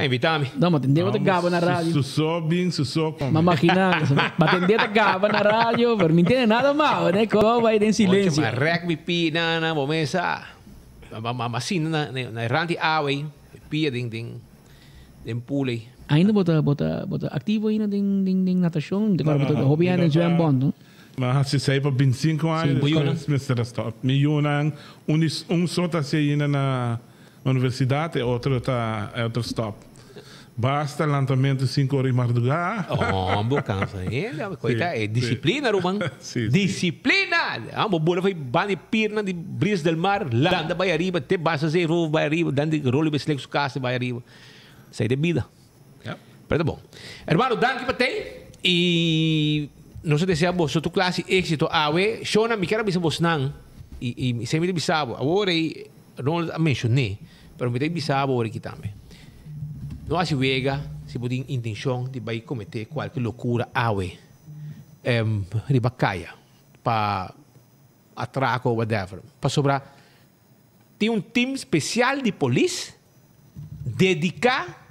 Invita-me. Não, mas atendeu a gaba na rádio. Susou. Mas imaginando, atendeu a gaba na rádio, mas não entende nada mal, né? Como vai em silêncio. Mas rugby pina na bomesa. Mas assim, na errante away, pia ding pulei. Ainda bota ativo ainda em natação, agora bota hobby ainda zwem bond, mas se sai para 25 anos, Mr. Stop. Um só está saindo na universidade, outro está outro stop. Basta lançamento 5 horas de madrugada. Oh, boa cansa ainda, coita é disciplina, Ruban. Disciplina. Ah, boa foi bani pirna de bris del mar, landa vai arriba, te basta zero vai arriba, dando rolo beslexo casa vai arriba. Sai de vida. Pero bom. Hermano, danke para ti. E nós desejamos sua classe êxito. Awe, Shona, me quero vos não. E sempre bisabo. Agora não mencionei, pero me bisabo agora aqui também. Não há se vega, se pode intenção de vai cometer qualquer loucura awe. Ribacaia para atraco ou whatever. Para sobrar tem time especial de polícia dedicado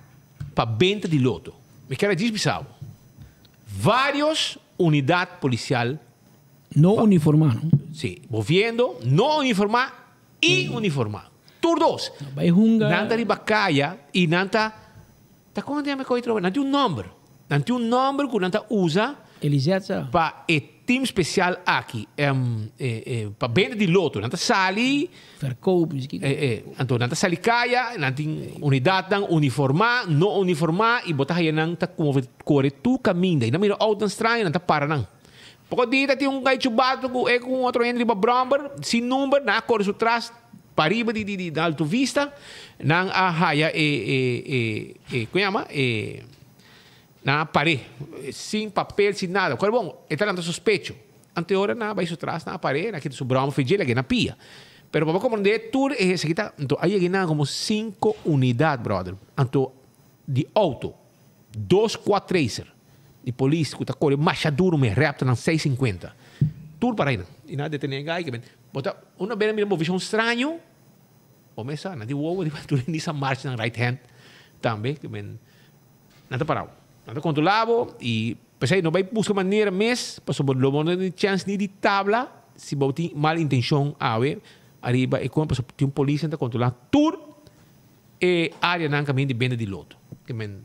para venda de loto. Me quero dizer, Bissau. Vários unidades policiais. Não uniformado. Sim. Moviendo, não uniformado e uniformado. Todos. Vai hunga. Nanta ribacaia e nanta. Tá como é que eu não tem um número. Não tem um número que nanta usa. Eliseta. Para o time especial aqui. Para venda de loto. Nanta sali. Verkoop. Então, nanta sali caia. Nanta unidade dan uniformar, não uniformar. E botar aí nanta como corre tu caminho. E não mira outra estranha. Nanta para não. Pouco dia tem um gai chubado com outro entre o Bromber, sem número, na cor do trás, para riba de Alto Vista, na arraia na parede, sem papel, sem nada. Qual é bom? É talento suspeito. Anteora na vai atrás na parede, aqui do Bromber fez ele na pia. Pero para compreender, tour é esse aqui tá, então aí ganha como 5 unidades, brother. Então de auto, 2 4 de polícia, que tá correndo mais duro, me rapta na 6,50. Tudo para aí, e nada de ninguém que bota uma vez me viu um estranho, começa, não de uou, de tudo nessa marcha na right hand, também que men nada parado, nada controlado e pensei não vai buscar maneira mais, para sobre não ter chance nem de tabla, se botar mal intenção a ver, arriba e como tem um polícia que controlar tudo e área não caminho de venda de loto, que men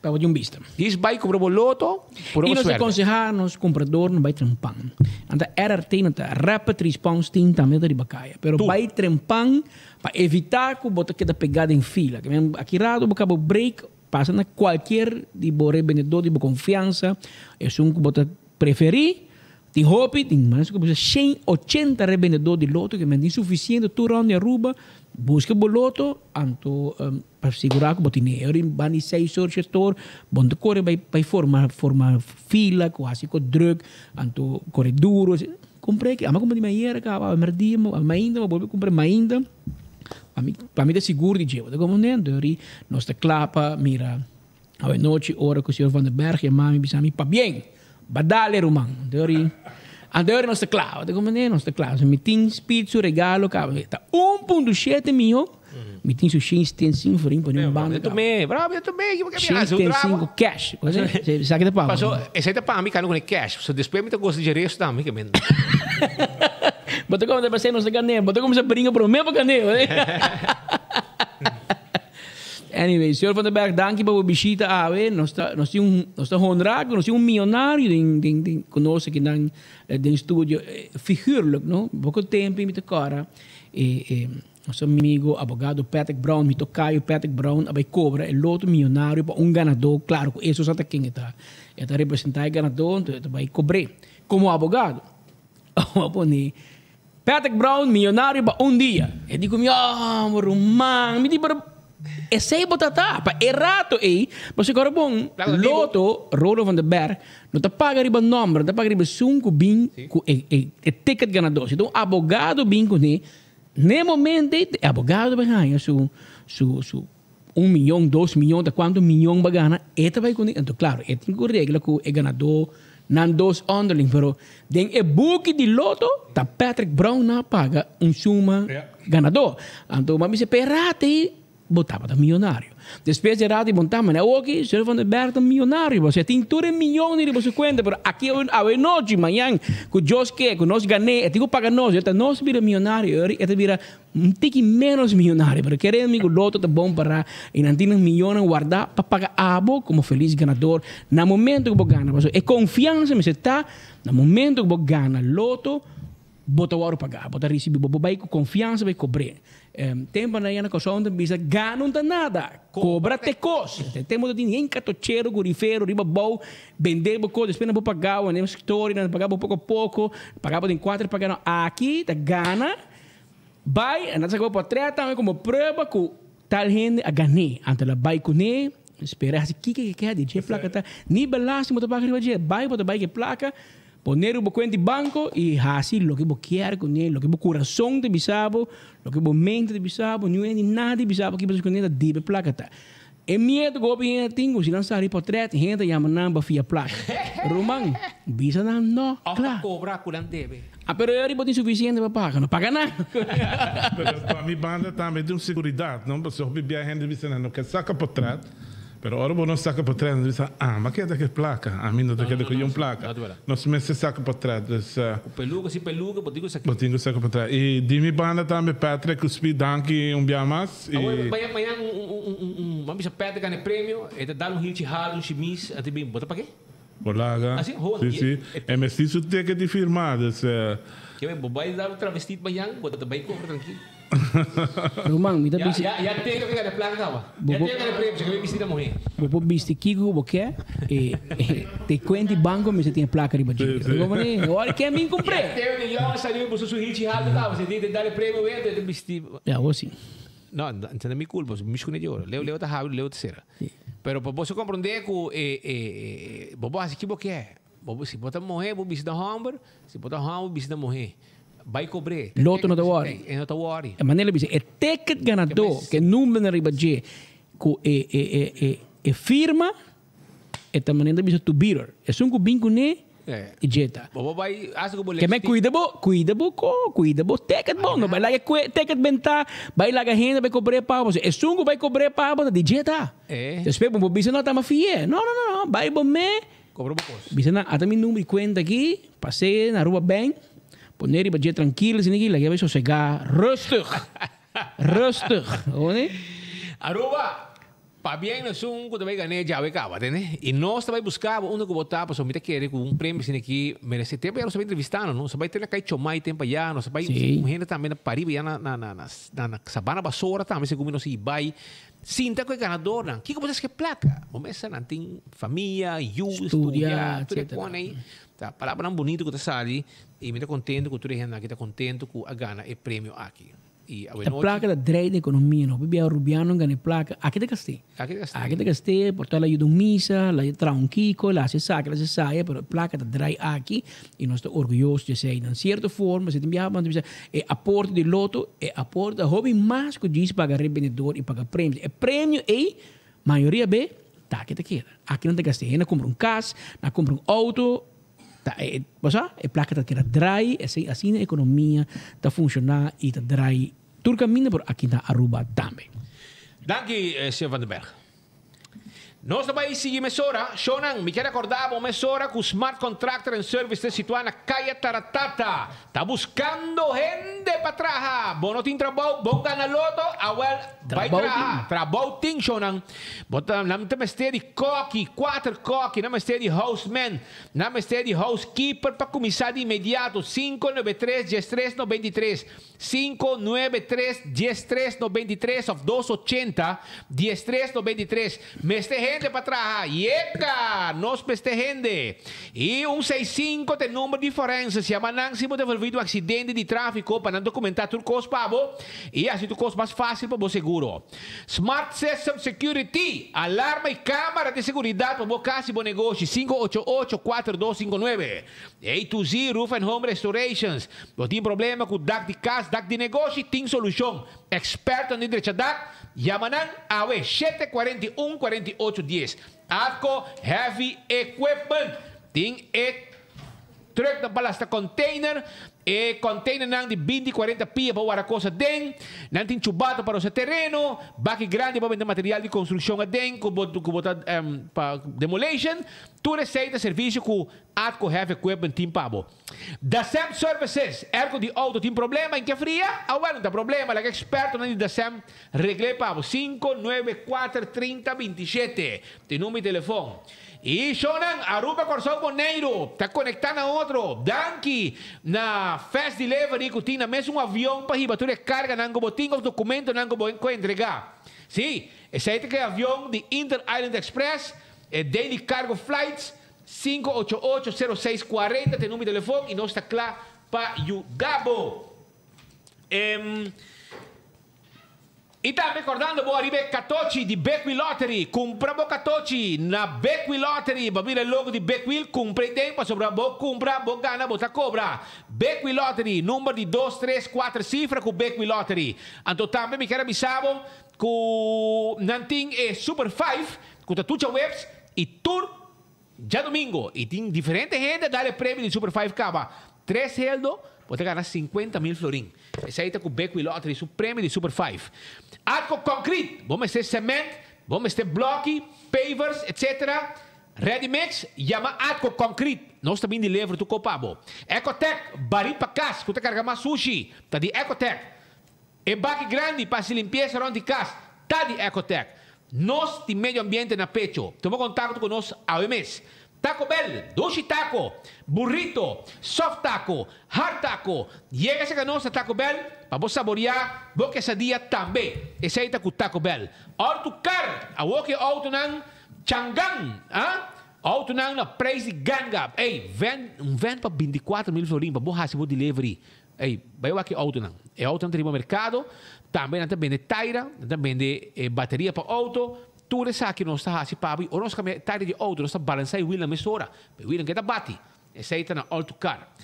para de vista. Diz vai comprar o loto por uma suerte. E nós aconselhamos os compradores não vai trempar. Então, RRT não está rápido response team também da ribacaia. Pero vai trempar para evitar que o bota queda pegada em fila. Aqui rado, o cabo break, passa na qualquer de revendedor de confiança. É um que bota preferir. Tem hope, tem mais que 180 revendedores de loto que é suficiente tu round de Aruba. Busca o loto, anto para segurar que o dinheiro vai de 6 horas setor, bom de correr vai formar fila, quase com drug, anto correr duro. Comprei que, ama como de manhã, acaba a merdia, ainda, vou comprar ainda. Para mim é seguro de jeito, como nem, dori, nós te clapa, mira, a noite hora com o senhor Van den Berg, e mami bisami pa bem, badale romang, dori. Andor nós claro, como nem nós claro, me tem pizza regalo, cara, tá 1,7 milhão. Me tem o X tem 5 for para um banco. Eu também, que X tem 5 cash. Você sabe que tá passou, esse aí tá para mim cara com cash. So depois me tá gosto de gerir isso também, que bem. Bota como você não se ganha, bota como você brinca pro meu ganhar, né? Anyway, senhor Van den Berg, dank para a visita. Nós estamos honrados, nós temos milionário conosco aqui no estúdio. Figuurlijk, não? Pouco tempo, me tocara. Nosso amigo, advogado Patrick Brown, me tocaio Patrick Brown, vai cobrar o outro milionário para ganador. Claro, isso só está quem está. Está representando o ganador, então vai cobrar. Como advogado, Patrick Brown, milionário para dia. Eu digo, romano, me diz para... Esse é o para errado aí, mas agora bom, loto, Rolo Van den Berg, não está paga riba número, está paga riba 5 bin com o ticket ganador. Então, abogado bin com ele, no momento, abogado vai ganhar su 1 milhão, 2 milhões, de quanto milhão vai ganhar, ele vai com ele. Então, claro, ele tem que regra que o ganador, não dos underling, pero den e book de loto, tá Patrick Brown na paga suma ganador. Então, mas se perrate botava milionário. Depois de rádio montava, né? Ok, senhor Van den Berg milionário. Você tem todo milhões de você conta, mas aqui a noite, amanhã, com o Josh que, com nós ganhei, eu tenho que pagar nós, então nós vira milionário, eu vira um tique menos milionário, porque querendo que o loto tá bom para e não tem milhões guardar para pagar abo como feliz ganador. No momento que você ganha, é confiança, mas está no momento que você ganha loto, bota o ouro pagar, bota receber, vai com confiança, vai cobrar. Tempo na yana cosa onde bisa ganam nada, cobra te coisa. Temos de ninguém catocheiro, gurifeiro, riba bom, vender boco, depois não vou pagar, o escritório, não pagar pouco a pouco, pagava em 4 pagando aqui, da gana, vai, anda se para trás também como prova que tal gente a ganhar, ante la vai com ele, espera assim que quer de placa tá, ni belaste mo pagar riba je, vai para vai que placa. Poner uma conta de banco e assim, o que você quer com ele, o que você coração de bisabo, o que você mente de bisabo, não é nada de bisabo que você conhece de placa. É medo que você tem, se não sabe por trás, gente chama namba via placa. Romano, bisa não, claro. Cobrar com deve. Pero eu não tenho suficiente para pagar, não paga nada. Para mim, banda também tem segurança, não? Porque eu bebia a gente não quer sacar por trás. Pero ahora vos no saca por atrás, dice, mas queda que placa, a mí no te queda que yo placa. No se me se saca por atrás. O peluca, si peluca, botingo saca. Botingo saca por atrás. E de mi banda também, Patrick, o speed danke dia mais. Amanhã vamos a Patrick ganha prêmio, e te dá hit hard, chimis, até bem, bota para quê? Bolaga. Assim, sim. É preciso ter que te firmar. Que vai dar um travestido amanhã, bota também compra tranquilo. Romang, mita bisi. Ya tenho que ganhar placa tava. Ya tenho que ganhar prêmio, que me da morrer. Bobo bisi kigo boke te quenti banco me se tem placa riba de. Olha que mim comprei. Tenho de eu saiu por sua hit halda tava, você tem que dar prêmio verde de bisi. Ja, assim. Não, não é minha culpa, me esconde de ouro. Leo tá rápido, leo terceira. Pero para você compreender que bobo assim que boke. Bobo se botar morrer, bobo bisi da hamburger, se botar hamburger bisi da morrer. Vai cobrir. Loto não tá worry. É não tá worry. A maneira bisi é ticket ganador que número na riba de ko firma é também da bisa to bidder. É só um bingo ne e jeta. Bobo vai acho que boleto. Que me cuida bo ticket bom, não vai lá que ticket benta, vai lá que renda vai cobrir para você. É só vai cobrir para você de jeta. Espera bobo bisa não tá mafia. Não, vai bom me cobra bocos. Bisa na até meu número de conta aqui, passei na rua bem. Poner iba tranquilo, sin aqui, lagi vai sossegar, rustig. Onde? Aruba, para bem nós que também ganhei já vai cá, né? E nós também buscava onde que botar para somente querer com prêmio sin aqui, merece tempo já nós vai entrevistando, não? Só vai ter na cai chomai tempo já, nós vai gente também na Pariba já na Sabana Basura também se como nós vai. Sinta que é ganador, não? Que você quer placa? Começa a ter família, estudar, tudo é aí. Tá, palavra bonita que você sabe e me está contente que tu gente aqui está contente com a gana e prêmio aqui. E a placa da direito da economia, não? Bebia Rubiano ganha placa aqui de Castelo. Aqui de Castelo, portanto lá ajuda missa, lá traga Kiko, lá se saca, pero placa da direito aqui e nós estamos orgulhosos de ser de certa forma, se tem aporte de loto, aporte da hobby mais que diz pagar vendedor e pagar prêmio. É prêmio e maioria B tá aqui te queda. Aqui não tem Castelo, não compra casa, não compra auto. É placa que está drai, assim a economia está funcionando e está drai. Tudo caminho por aqui na Aruba também. Danke, Sr. Van den Berg. Nós também seguimos mesora. Shonan, me quer acordar uma mesora com Smart Contractor and Service situada na Calle Taratata. Está buscando gente para trabalhar. Bom, não tem trabalho, bom ganhar loto, vai trabalhar. Trabalho tem, Shonan. Não tem mestre de coque, 4 coque, não mestre de houseman, não mestre de housekeeper para começar de imediato. 593-1393. 593-1393 of 280-1393. Mestre gente para trabalhar. Yeca, nós mestre gente. E 165 tem número de forense. Se amanhã se você envolvido um acidente de tráfico para não documentar tudo coisa para você. E assim tudo coisa mais fácil para você seguro. Smart System Security. Alarma e câmara de segurança para você casa e bom negócio. 588-4259. A2Z Roof and Home Restorations. Você tem problema com DAC de casa, DAC de negócio, tem solução. Experto em direito de DAC. Yamanan AWE 741-4810. Arco Heavy Equipment. Tem truck na balasta container. Container nang de 20-40 pia para o coisa den. Não tem chubata para o seu terreno. Baque grande para vender material de construção den. Com botar para demolition. Tu receita serviço com Arco Heavy Equipment Team Pabo. Da SEM Services. Ergo de auto tem problema em que fria? Não tem problema. Like experto na da SEM. Regle Pabo. 594-3027. Tem número de telefone. E Shonan, Aruba Corsão Boneiro, está conectando a outro. Danke, na Fast Delivery, que tinha mesmo avião para riba, tu recarga, não botinho os documentos, não vou entregar. Sim, esse aí que é avião de Inter Island Express, Daily Cargo Flights, 588-0640, tem número de telefone, e nós está claro para ajudar. E tá recordando, vou arrivare Catoci di Beckwil Lottery. Compramo Catoci na Beckwil Lottery. Babila il logo di Beckwil. Compre tempo, sopra bo compra, bo gana, bo ta cobra. Beckwil Lottery, numero di 2, 3, 4 cifre con Beckwil Lottery. Anto tambe mi cara bisavo con nanting e Super 5, con tatucha webs e tour già domingo. E tin differente gente dare premi di Super 5 cava. 3 heldo, potete ganhar 50.000 florin. Esse aí tá com Beckwil Lottery, o prêmio de Super 5. Arco Concrete, vamos ter cimento, vamos ter bloco, pavers, etc. Ready Mix, chama Arco Concrete. Nós também de levo tu copabo. Ecotec, baril para casa, que tu carga mais sushi, tá de Ecotec. E baque grande para se limpeza around de casa, tá de Ecotec. Nós de meio ambiente na pecho. Toma contato com nós ao mês. Taco Bell, Doshi Taco, Burrito, Soft Taco, Hard Taco. Llega sa sa Taco Bell, para vos saborear, vos quesadilla também. Essa aí tá com Taco Bell. Autocar, a woke auto ng Changang, auto ng na price ganga. Ei, van para 24 mil florin, para vos hasibo delivery. Ei, vai aqui auto ng. É auto no mercado, também não vende taira, não vende bateria para auto. Tudo isso aqui não está assim para ou nós que taira de auto, nós está balançar o wheel na mesura, o wheel que está bate. Essa aí tá na Autocar.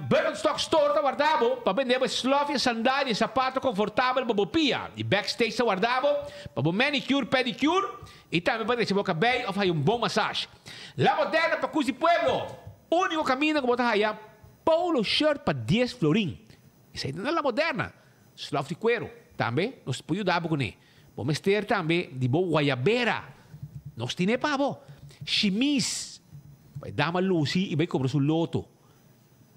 Birkenstock Store tá guardado para vender slofia, sandália, sapato confortável para pia. E backstage tá guardado para manicure, pedicure e também para receber o cabelo ou fazer bom massagem. La Moderna para Cusi Pueblo. Único caminho que botar aí polo shirt para 10 florin. Isso aí não é La Moderna. Slof de cuero. Também nós podemos dar com ele. Vamos ter também de boa guayabera. Nós temos para bo. Chimis. Vai dar uma luz e vai cobrar o loto.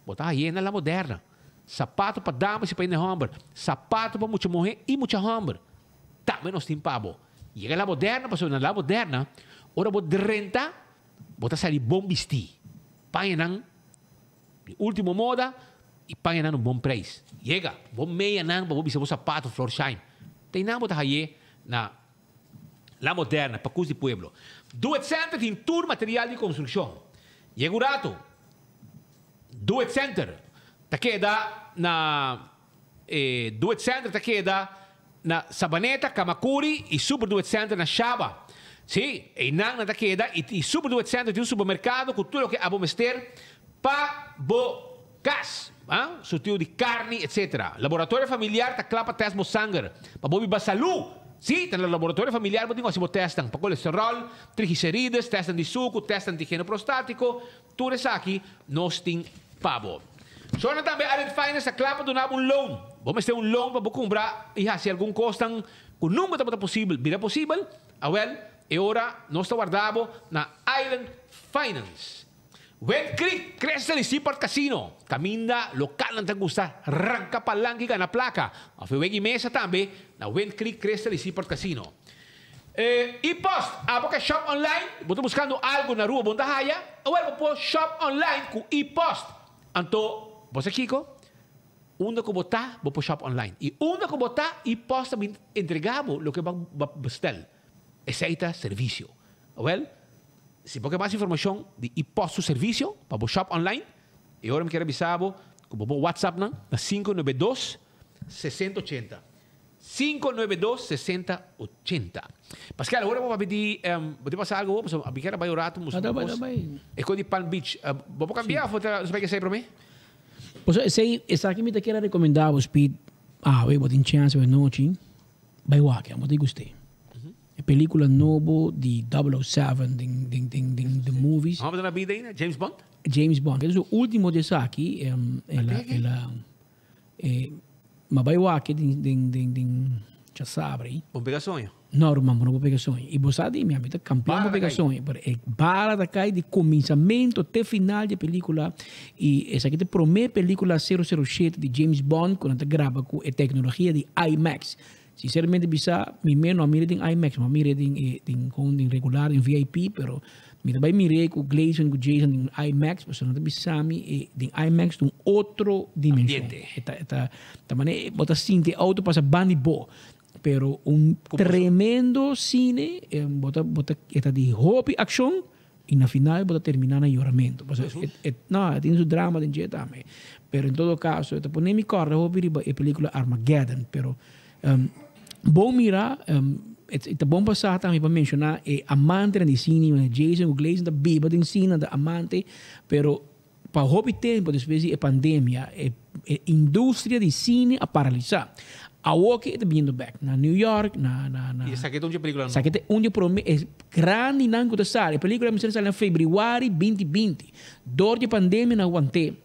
Botar aí na La Moderna. Sapato para damas e para ir na homem. Sapato para muita mulher e muita homem. Também nós temos para bo. Chega a La Moderna, passou na La Moderna. Ora vou de renta. Botar sair bom vestir. Paia nang última moda e paga nang bom preço. Chega, bom meia nang para você sapato Floor Shine. Tem nang botar aí na La Moderna para Cusi Pueblo. Do It Center tem tour material de construção. Chega o rato. Do It Center tá queda na Do It Center tá queda na Sabaneta, Kamakuri e Super Do It Center na Shaba. Sim, e nang na queda e Super Do It Center tem um supermercado com tudo que abo mester pa bo gas, sutil de carne, etc. Laboratório familiar tá clapa test mo sangue, pa bobi basalu. Sim, tá no laboratório familiar mo dingo se testam pa colesterol, triglicérides, testam de suco, testam de antígeno prostático, tudo isso aqui nós tem pabo. So na também Allied Finance tá clapa do nabo loan. Vamos ter loan para comprar e se algum costam com número tá possível, vira possível. Well, e ora nós tá guardado na Island Finance. Wind Creek, Crystal Seaport Casino. Caminda local ng Tagusta. Rangka pa lang ka na plaka. Afiwegi mesa tambe na Wind Creek, Crystal Seaport Casino. E-post, abo ka shop online. Buto buscando algo na rua Bondahaya. Awal po shop online ku e-post. Anto, bosa Kiko, una ko bota, bo po shop online. E una ko bota, e-post também entregamos lo que va bastel. Essa servicio. Well, se você mais informação de e-post serviço para o shop online, e agora me quero avisar com o WhatsApp na 592-6080. 592-6080. Pascal, agora vou pedir, vou te passar algo, a biqueira vai orar, é com de Palm Beach. Vou cambiar, você vai que sei para mim? Essa aqui me te quero recomendar, Speed. Vou ter chance, noite, vai o aqui, vou te gostei. Película novo de 007, de movies. Vamos na vida aí, James Bond? James Bond. É o último de aqui. Mas vai o aqui, já sabe. Bom pegar sonho? Não, irmão, não vou pegar sonho. E você sabe, minha vida, campeão vou pegar sonho. É bala da cai de começamento até final da película. E essa aqui é a primeira película 007 de James Bond, quando grava com a tecnologia de IMAX. Sinceramente, bisa, não mire em IMAX, mas mire em regular, em VIP, pero me também mire com Gleason, com Jason em IMAX, mas não bisa em IMAX de outra dimensão. Também, bota sinte auto passa bani bo, pero tremendo cine, bota de hobby action e na final bota terminar na lloramento. Não, tem o drama de jeito também, pero em todo caso, esta polêmica corre hobby é película Armageddon, pero bom mirar, é bom passar também para mencionar amante de cine, Jason Gleason da biba de cine, da amante, pero para o hobby tempo, depois da pandemia, a indústria de cine a paralisar. A walk está vindo back na New York, E essa aqui é uma película. Essa aqui é uma grande não que sai. A película me saiu em fevereiro 2020. Dor de pandemia não aguentei.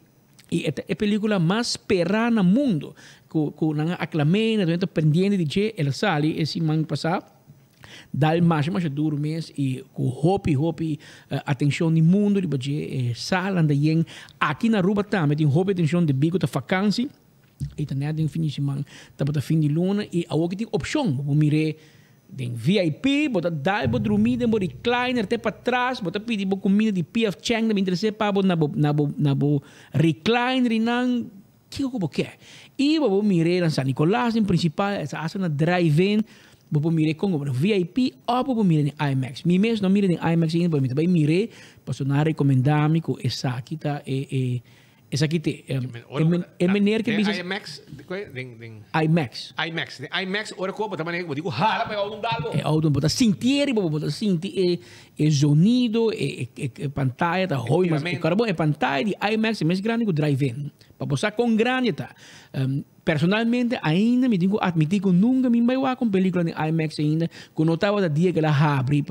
E é a película mais esperada no mundo. Com aclamei, estou pendente de que ela sai esse ano passado. Dá mais duro mês e com hope atenção do mundo de que sala de aqui na Aruba também tem hope atenção de bico da vacância e também tem fim de semana, tá para fim de luna e a outra tem opção, vou mirar Den VIP, bota dai bo dormir, den bo recliner até para trás, bota pedir bo comida de PF Chang, me interessa para bo na bo recliner nang que eu quer. E bo mire na San Nicolás em principal, essa asa na drive-in, bo mire com o VIP ou bo mire em IMAX. Mi mes não mire em IMAX ainda, bo mire, passo na recomendar me com essa aqui tá essa aqui tem meneer que bisa IMAX IMAX ora ko bota maneira digo hala para um dalo auto bota sentir sonido pantalla tá ruim mas carbo pantalla de IMAX é mais grande que o drive-in para posar com grande tá personalmente ainda me digo admitir que nunca me vai lá com película de IMAX ainda que notava da dia que ela abre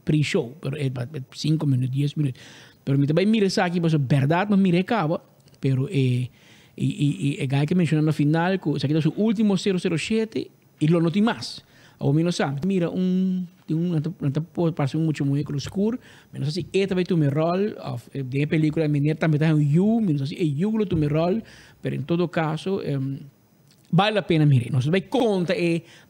pre-show pero 5 minutos 10 minutos pero me também mira isso aqui para verdade mas mira acaba pero el guy que mencionó no final que se quedó su último 007 y lo notí más o menos sabe mira parece mucho muy oscuro menos así esta vez tu mi rol de película menina también está en you menos así you lo tu mi rol pero en todo caso vale la pena mire no se vai conta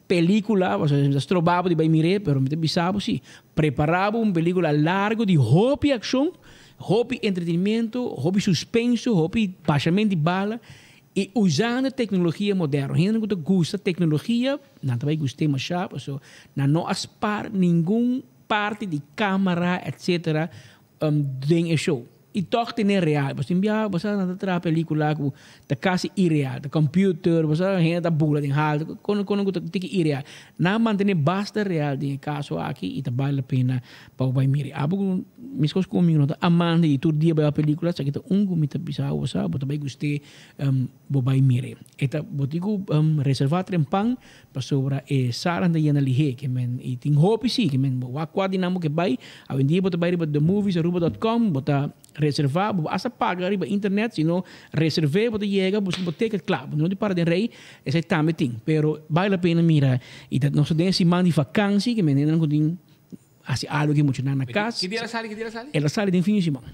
película o sea es probable de vai mire pero me bisabo sí preparaba una película largo de hobby acción hobby entretenimento, hobby suspenso, hobby baixamento de bala e usando tecnologia moderna. Gente que gosta de tecnologia, não vai gostar mais chato, não aspar nenhum parte de câmera, etc. Dentro do show. E toch tem real. Você envia, você não tra película que tá quase irreal, tá computer, você ainda tá bula de hal, quando tem que irreal. Não manter basta real de caso aqui e tá vale a pena para vai mirar. Abo mis coisas comigo, tá amando e todo dia vai a película, só que tá comita bisa, você bota vai gostar vai mirar. Eta botigo reservar trempang para sobra saran da yana lihe que men e tem hope sim que men wa qua dinamo que vai a vendia bota vai riba the movies aruba.com bota reservar, asa paga riba internet, sino reserve, bota llega, busca ticket club, não de para de rei, esse também tem, pero vale a pena mirar e dat nosso den semana de vakansie que menina não tem assim algo que muito na casa. Que dia ela sai? Ela sai de fim de semana.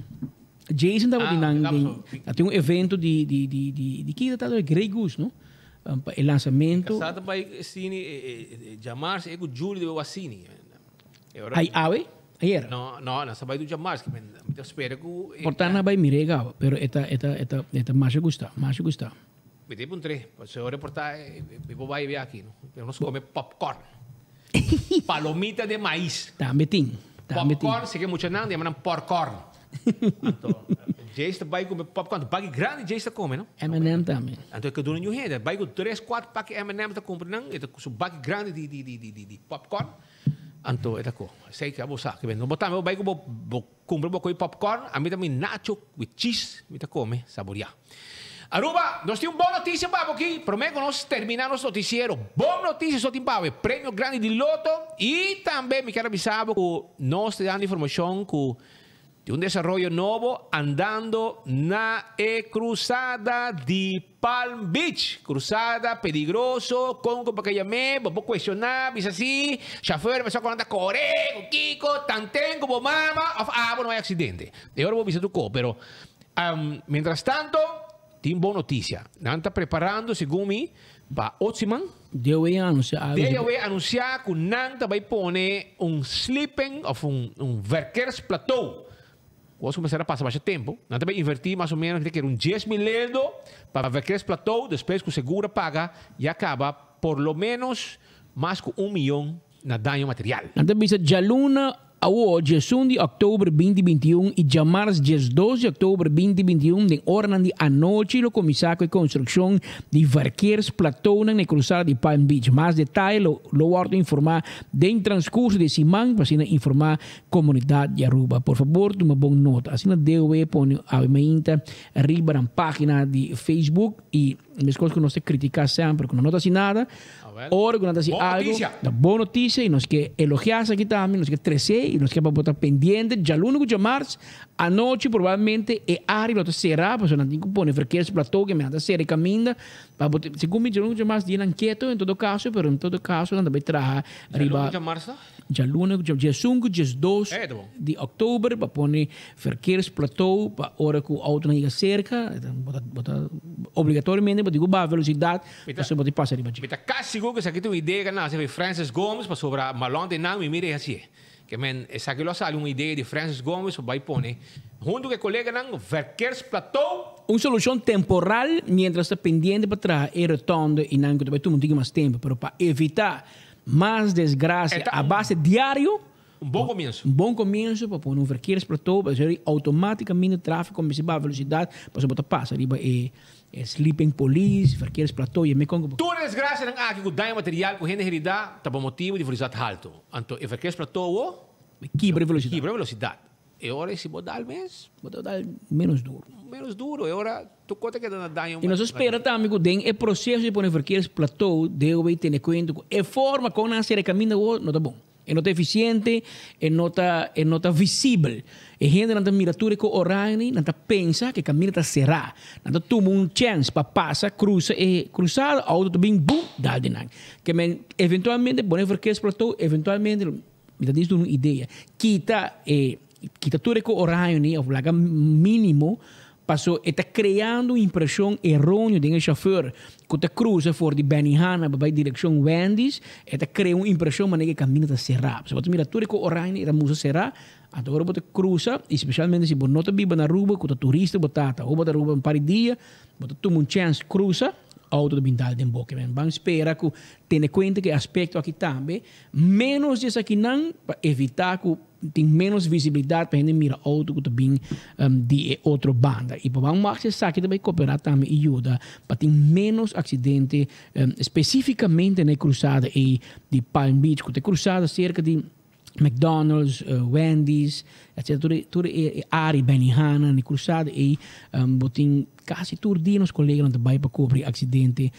Jason estava tem evento de que tá do Grey Goose, não? O lançamento. Casada vai cine Jamars e com Júlio de cine. Aí ave? Ayer. No, nasa bay do Jamars que me espera que portanto vai mirega, pero eta mais gusta. Me tipo tre, se ora portar eu vai ver aqui, não? Nós come popcorn. Palomita de maíz. Também tem. Popcorn, se que muito não, chamam popcorn. Então, Jace vai comer popcorn, bag grande Jace come, não? M&M também. Então que dona new head, vai com 3, 4 pack M&M tá comprando, e com bag grande de popcorn. Anto eta ko sei que abosa que não botar meu vai que vou comprar com popcorn a mim também nacho with cheese me tá come saborear. Aruba, nós temos uma boa notícia para aqui. Prometo nós terminar nosso noticiero. Boa notícia só tem para prêmio grande de loto e também me quero avisar que nós te dando informação que de um desenvolvimento novo andando na cruzada de Palm Beach. Cruzada peligroso, Congo para que llame, vou questionar, diz assim, chauffeur, vai só quando anda correndo, Kiko, tantengo, bo mama, não é acidente. E agora vou avisar tu co, pero mientras tanto, tem boa notícia. Não está preparando, segundo mim, para Otsiman. Deu anunciar que Nanta vai pôr sleeping of verkeersplateau. Vamos começar a passar mais tempo. Nós também invertir mais ou menos que era 10 mil euros para verkeersplateau, depois que o seguro paga e acaba por lo menos mais que 1 milhão na dano material. Nós também Jaluna dia 1 de outubro 2021 e Jamars dia 12 de outubro 2021 de hora de a noite o comissário de construção de verkeersplateau na cruzada de Palm Beach. Mais detalhes lo ordo informar em transcurso de semana para informar a comunidade de Aruba. Por favor, toma boa nota. Assim deu põe a minha arriba na página de Facebook e as coisas que nós criticamos sempre, que não nota assim nada. Ora, quando assim algo, da boa notícia, e nós que elogiar aqui também, nós que trecer, e nós que vamos botar pendente, já lunes de março, a noite provavelmente é área, nós será, porque não tem que pôr verkeersplateau, que me anda ser caminho, para botar, segundo já lunes de março, dia inquieto, em todo caso, mas em todo caso, não vai trazer arriba. Já março? Já lunes, dia 5, dia 2 de outubro, para pôr verkeersplateau, para hora que o auto não chega cerca, botar obrigatoriamente, para digo, a velocidade, você pode passar arriba. Quase seguro que se aqui tem uma ideia que não, se Francis Gomes para sobre Malon de não me mire assim. Que men, essa aqui lá sale uma ideia de Francis Gomes vai pôr, junto com o colega não, verkeersplateau. Uma solução temporal, mientras está pendiente para trás e retorno e não que vai tomar mais tempo, pero para evitar mais desgraça a base diário. Um bom começo. Um bom começo para pôr um verkeersplateau, para ser automaticamente o tráfego começa a velocidade, para você botar passa, riba sleeping police, verkeersplateau, e me congo. Toda desgraça não há que dar material com gente herida, tá bom motivo de velocidade alto. Então, o verkeersplateau, quebra velocidade. Quebra velocidade. E agora, se botar o mês, botar menos duro. Menos duro. E agora, tu conta que dá danho. E nós espera também que o processo de pôr verkeersplateau deve ter em conta a forma como a ser caminho não está bom. É não eficiente, é não visível. E gente não mira tudo com horário, não pensa que o caminho está cerrado. Não toma chance para passar, cruzar, o auto também, boom, dá de nada. Que eventualmente, bom, verkeersplateau, eventualmente, me dá uma ideia. Quita tudo com horário, ou laga mínimo, passou está criando uma impressão errônea de um chauffeur que está cruza fora de Benihana para a direção Wendy's está criando uma impressão que o caminho está cerrado. Se você mira tudo com horário e a música cerrada, agora você cruza, especialmente se você não está vivo na rua, que o turista batata ou você rua um par de dias, você toma uma chance cruza, auto de bindal de boca. Vamos esperar que tenha conta que aspecto aqui também, menos disso aqui não, para evitar que tem menos visibilidade para a gente mirar auto que também de outra banda. E para vamos acessar que também cooperar também ajuda para ter menos acidente, especificamente na cruzada de Palm Beach, que tem cruzada cerca de McDonald's, Wendy's, etc. Toda a área Benihana, na cruzada e botem quase todo dia nos colegas não vai para cobrir acidente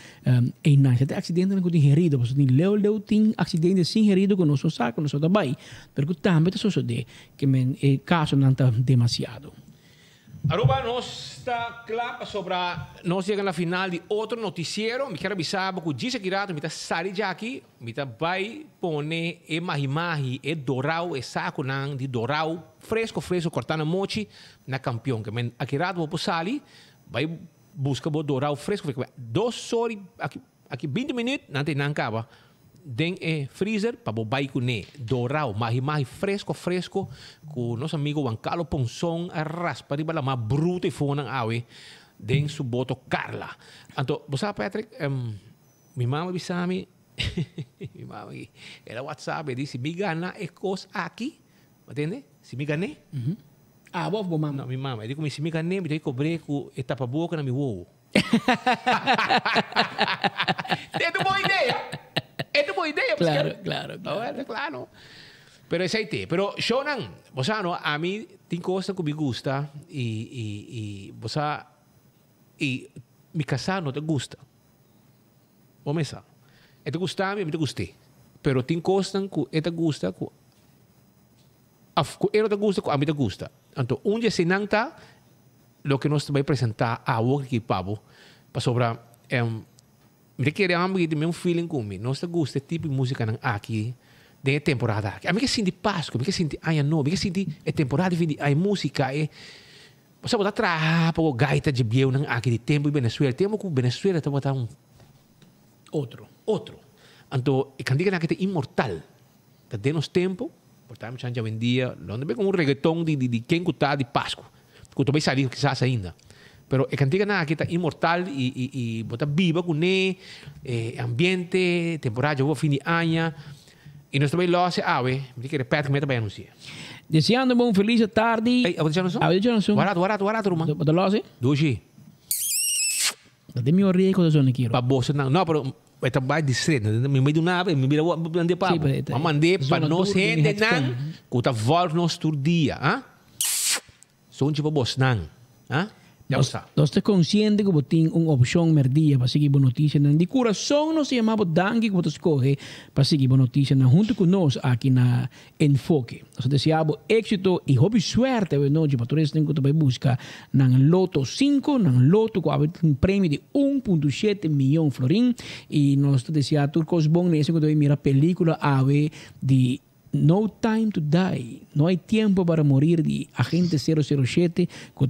e não. Se tem acidente não tem herido, porque tem leu tem acidente sem herido que não só saco, não só trabalho, porque também está suceder que o caso não está demasiado. Aruba, nós está claro sobre nós chegamos na final de outro noticiero. Me quero avisar porque disse que me está saindo já aqui, me está vai pôr e mahi e dorau e saco não de dorau fresco cortando mochi na campeão que men aqui vou para sali vai buscar o dorau fresco 2 aqui 20 minutos não tem acaba den freezer para bobai com dorau mahi fresco com nosso amigo Juan Carlos Ponson a raspa riba mais bruto e fona awe den su boto Carla. Então, você Patrick, minha mãe bisami minha mãe era WhatsApp e disse me gana é coisa aqui, entende? Se me ganhei. Ah, vou mamãe. Não, minha mãe, ele se me ganhei, me dei cobre com etapa boca na minha uou. É uma boa ideia. É uma boa ideia. Claro. Pero esse aí pero Shonan, você não, a mim tem coisa que me gusta e você e me casar não te gusta. Vamos lá. É te gustar, me te gostei. Pero tem coisa que te gusta que eu te gusta, a mim te gusta. Então, dia se não está, o que nós vamos apresentar a outro que pabo para sobrar me queremos que tem um feeling comigo. Nós te gusta tipo de música aqui de temporada aqui. A mim que sinto Páscoa, a mim que sinto ano novo, a mim que sinto a temporada de música você pode trabalhar para o gaita de biel aqui de tempo em Venezuela. Tempo que Venezuela está botando outro. Então, e quando diga que é imortal, está dando tempo. Portanto, já hoje em dia, não é como reggaeton de quem está de Páscoa. Que também sabe quizás ainda. Pero a cantiga que está imortal e bota viva com ambiente, temporada, eu vou fim de ano. E nós também lá se ave, me que repete que me também anuncia. Desejando uma feliz tarde. Ei, a Johnson? Barato, irmão. Bota lá, sim? Doji. Dá me orei com a zona aqui. Para bolsa não, pero é trabalho de cedo, me meio do nada, me mira mandei para. Mandei para nós gente não, que tá volta nós todo dia, Só tipo boss não, Nós estamos conscientes que tem uma opção merdia para seguir boa notícia. De coração, nós chamamos Dangue que você escolhe para seguir boa notícia junto com nós aqui na Enfoque. Nós desejamos êxito e hobby suerte hoje para todos que vai buscar na Loto 5, na Loto com um prêmio de 1,7 milhão florim. E nós desejamos tudo coisa bom nesse quando vai mirar película de No Time to Die. No hay tiempo para morir de Agente 007, que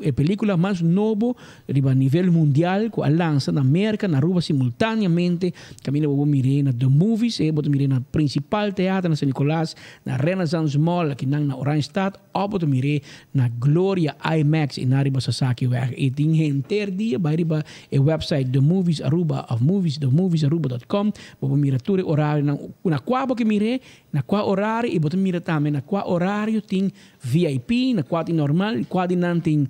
es película más novo a nivel mundial, que lanza na América, na Aruba simultaneamente. Camino vou mirar na The Movies, vou mirar na Principal Teatro na San Nicolás, na Renaissance Mall aqui na Orange Stad, ou vou mirar na Gloria IMAX in Ariba Sasaki Weg. E tem gente dia vai riba o website The Movies Aruba of Movies, themoviesaruba.com. Vou mirar tudo horário na qual que mirei, na qual horário e vou mirar também na qual horário tem VIP, na qual tem normal, qual não tem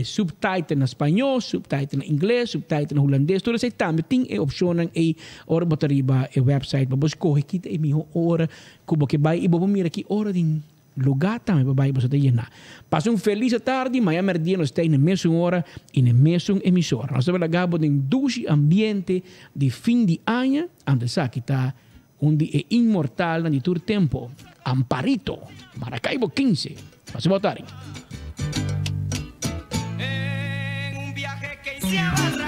subtitle na espanhol, subtitle na inglês, subtitle na holandês. Tudo isso também tem a opção e hora botar riba o website para você correr aqui e minha hora como que vai e vou mirar aqui hora de lugar também para você ter na. Passa feliz tarde, amanhã merdia nós tem na mesma hora e na mesma emissora. Nós estamos lá em 12 ambiente de fim de ano, antes aqui está onde é imortal na todo tempo. Amparito, Maracaibo 15. Passa boa tarde. En un viaje que hicimos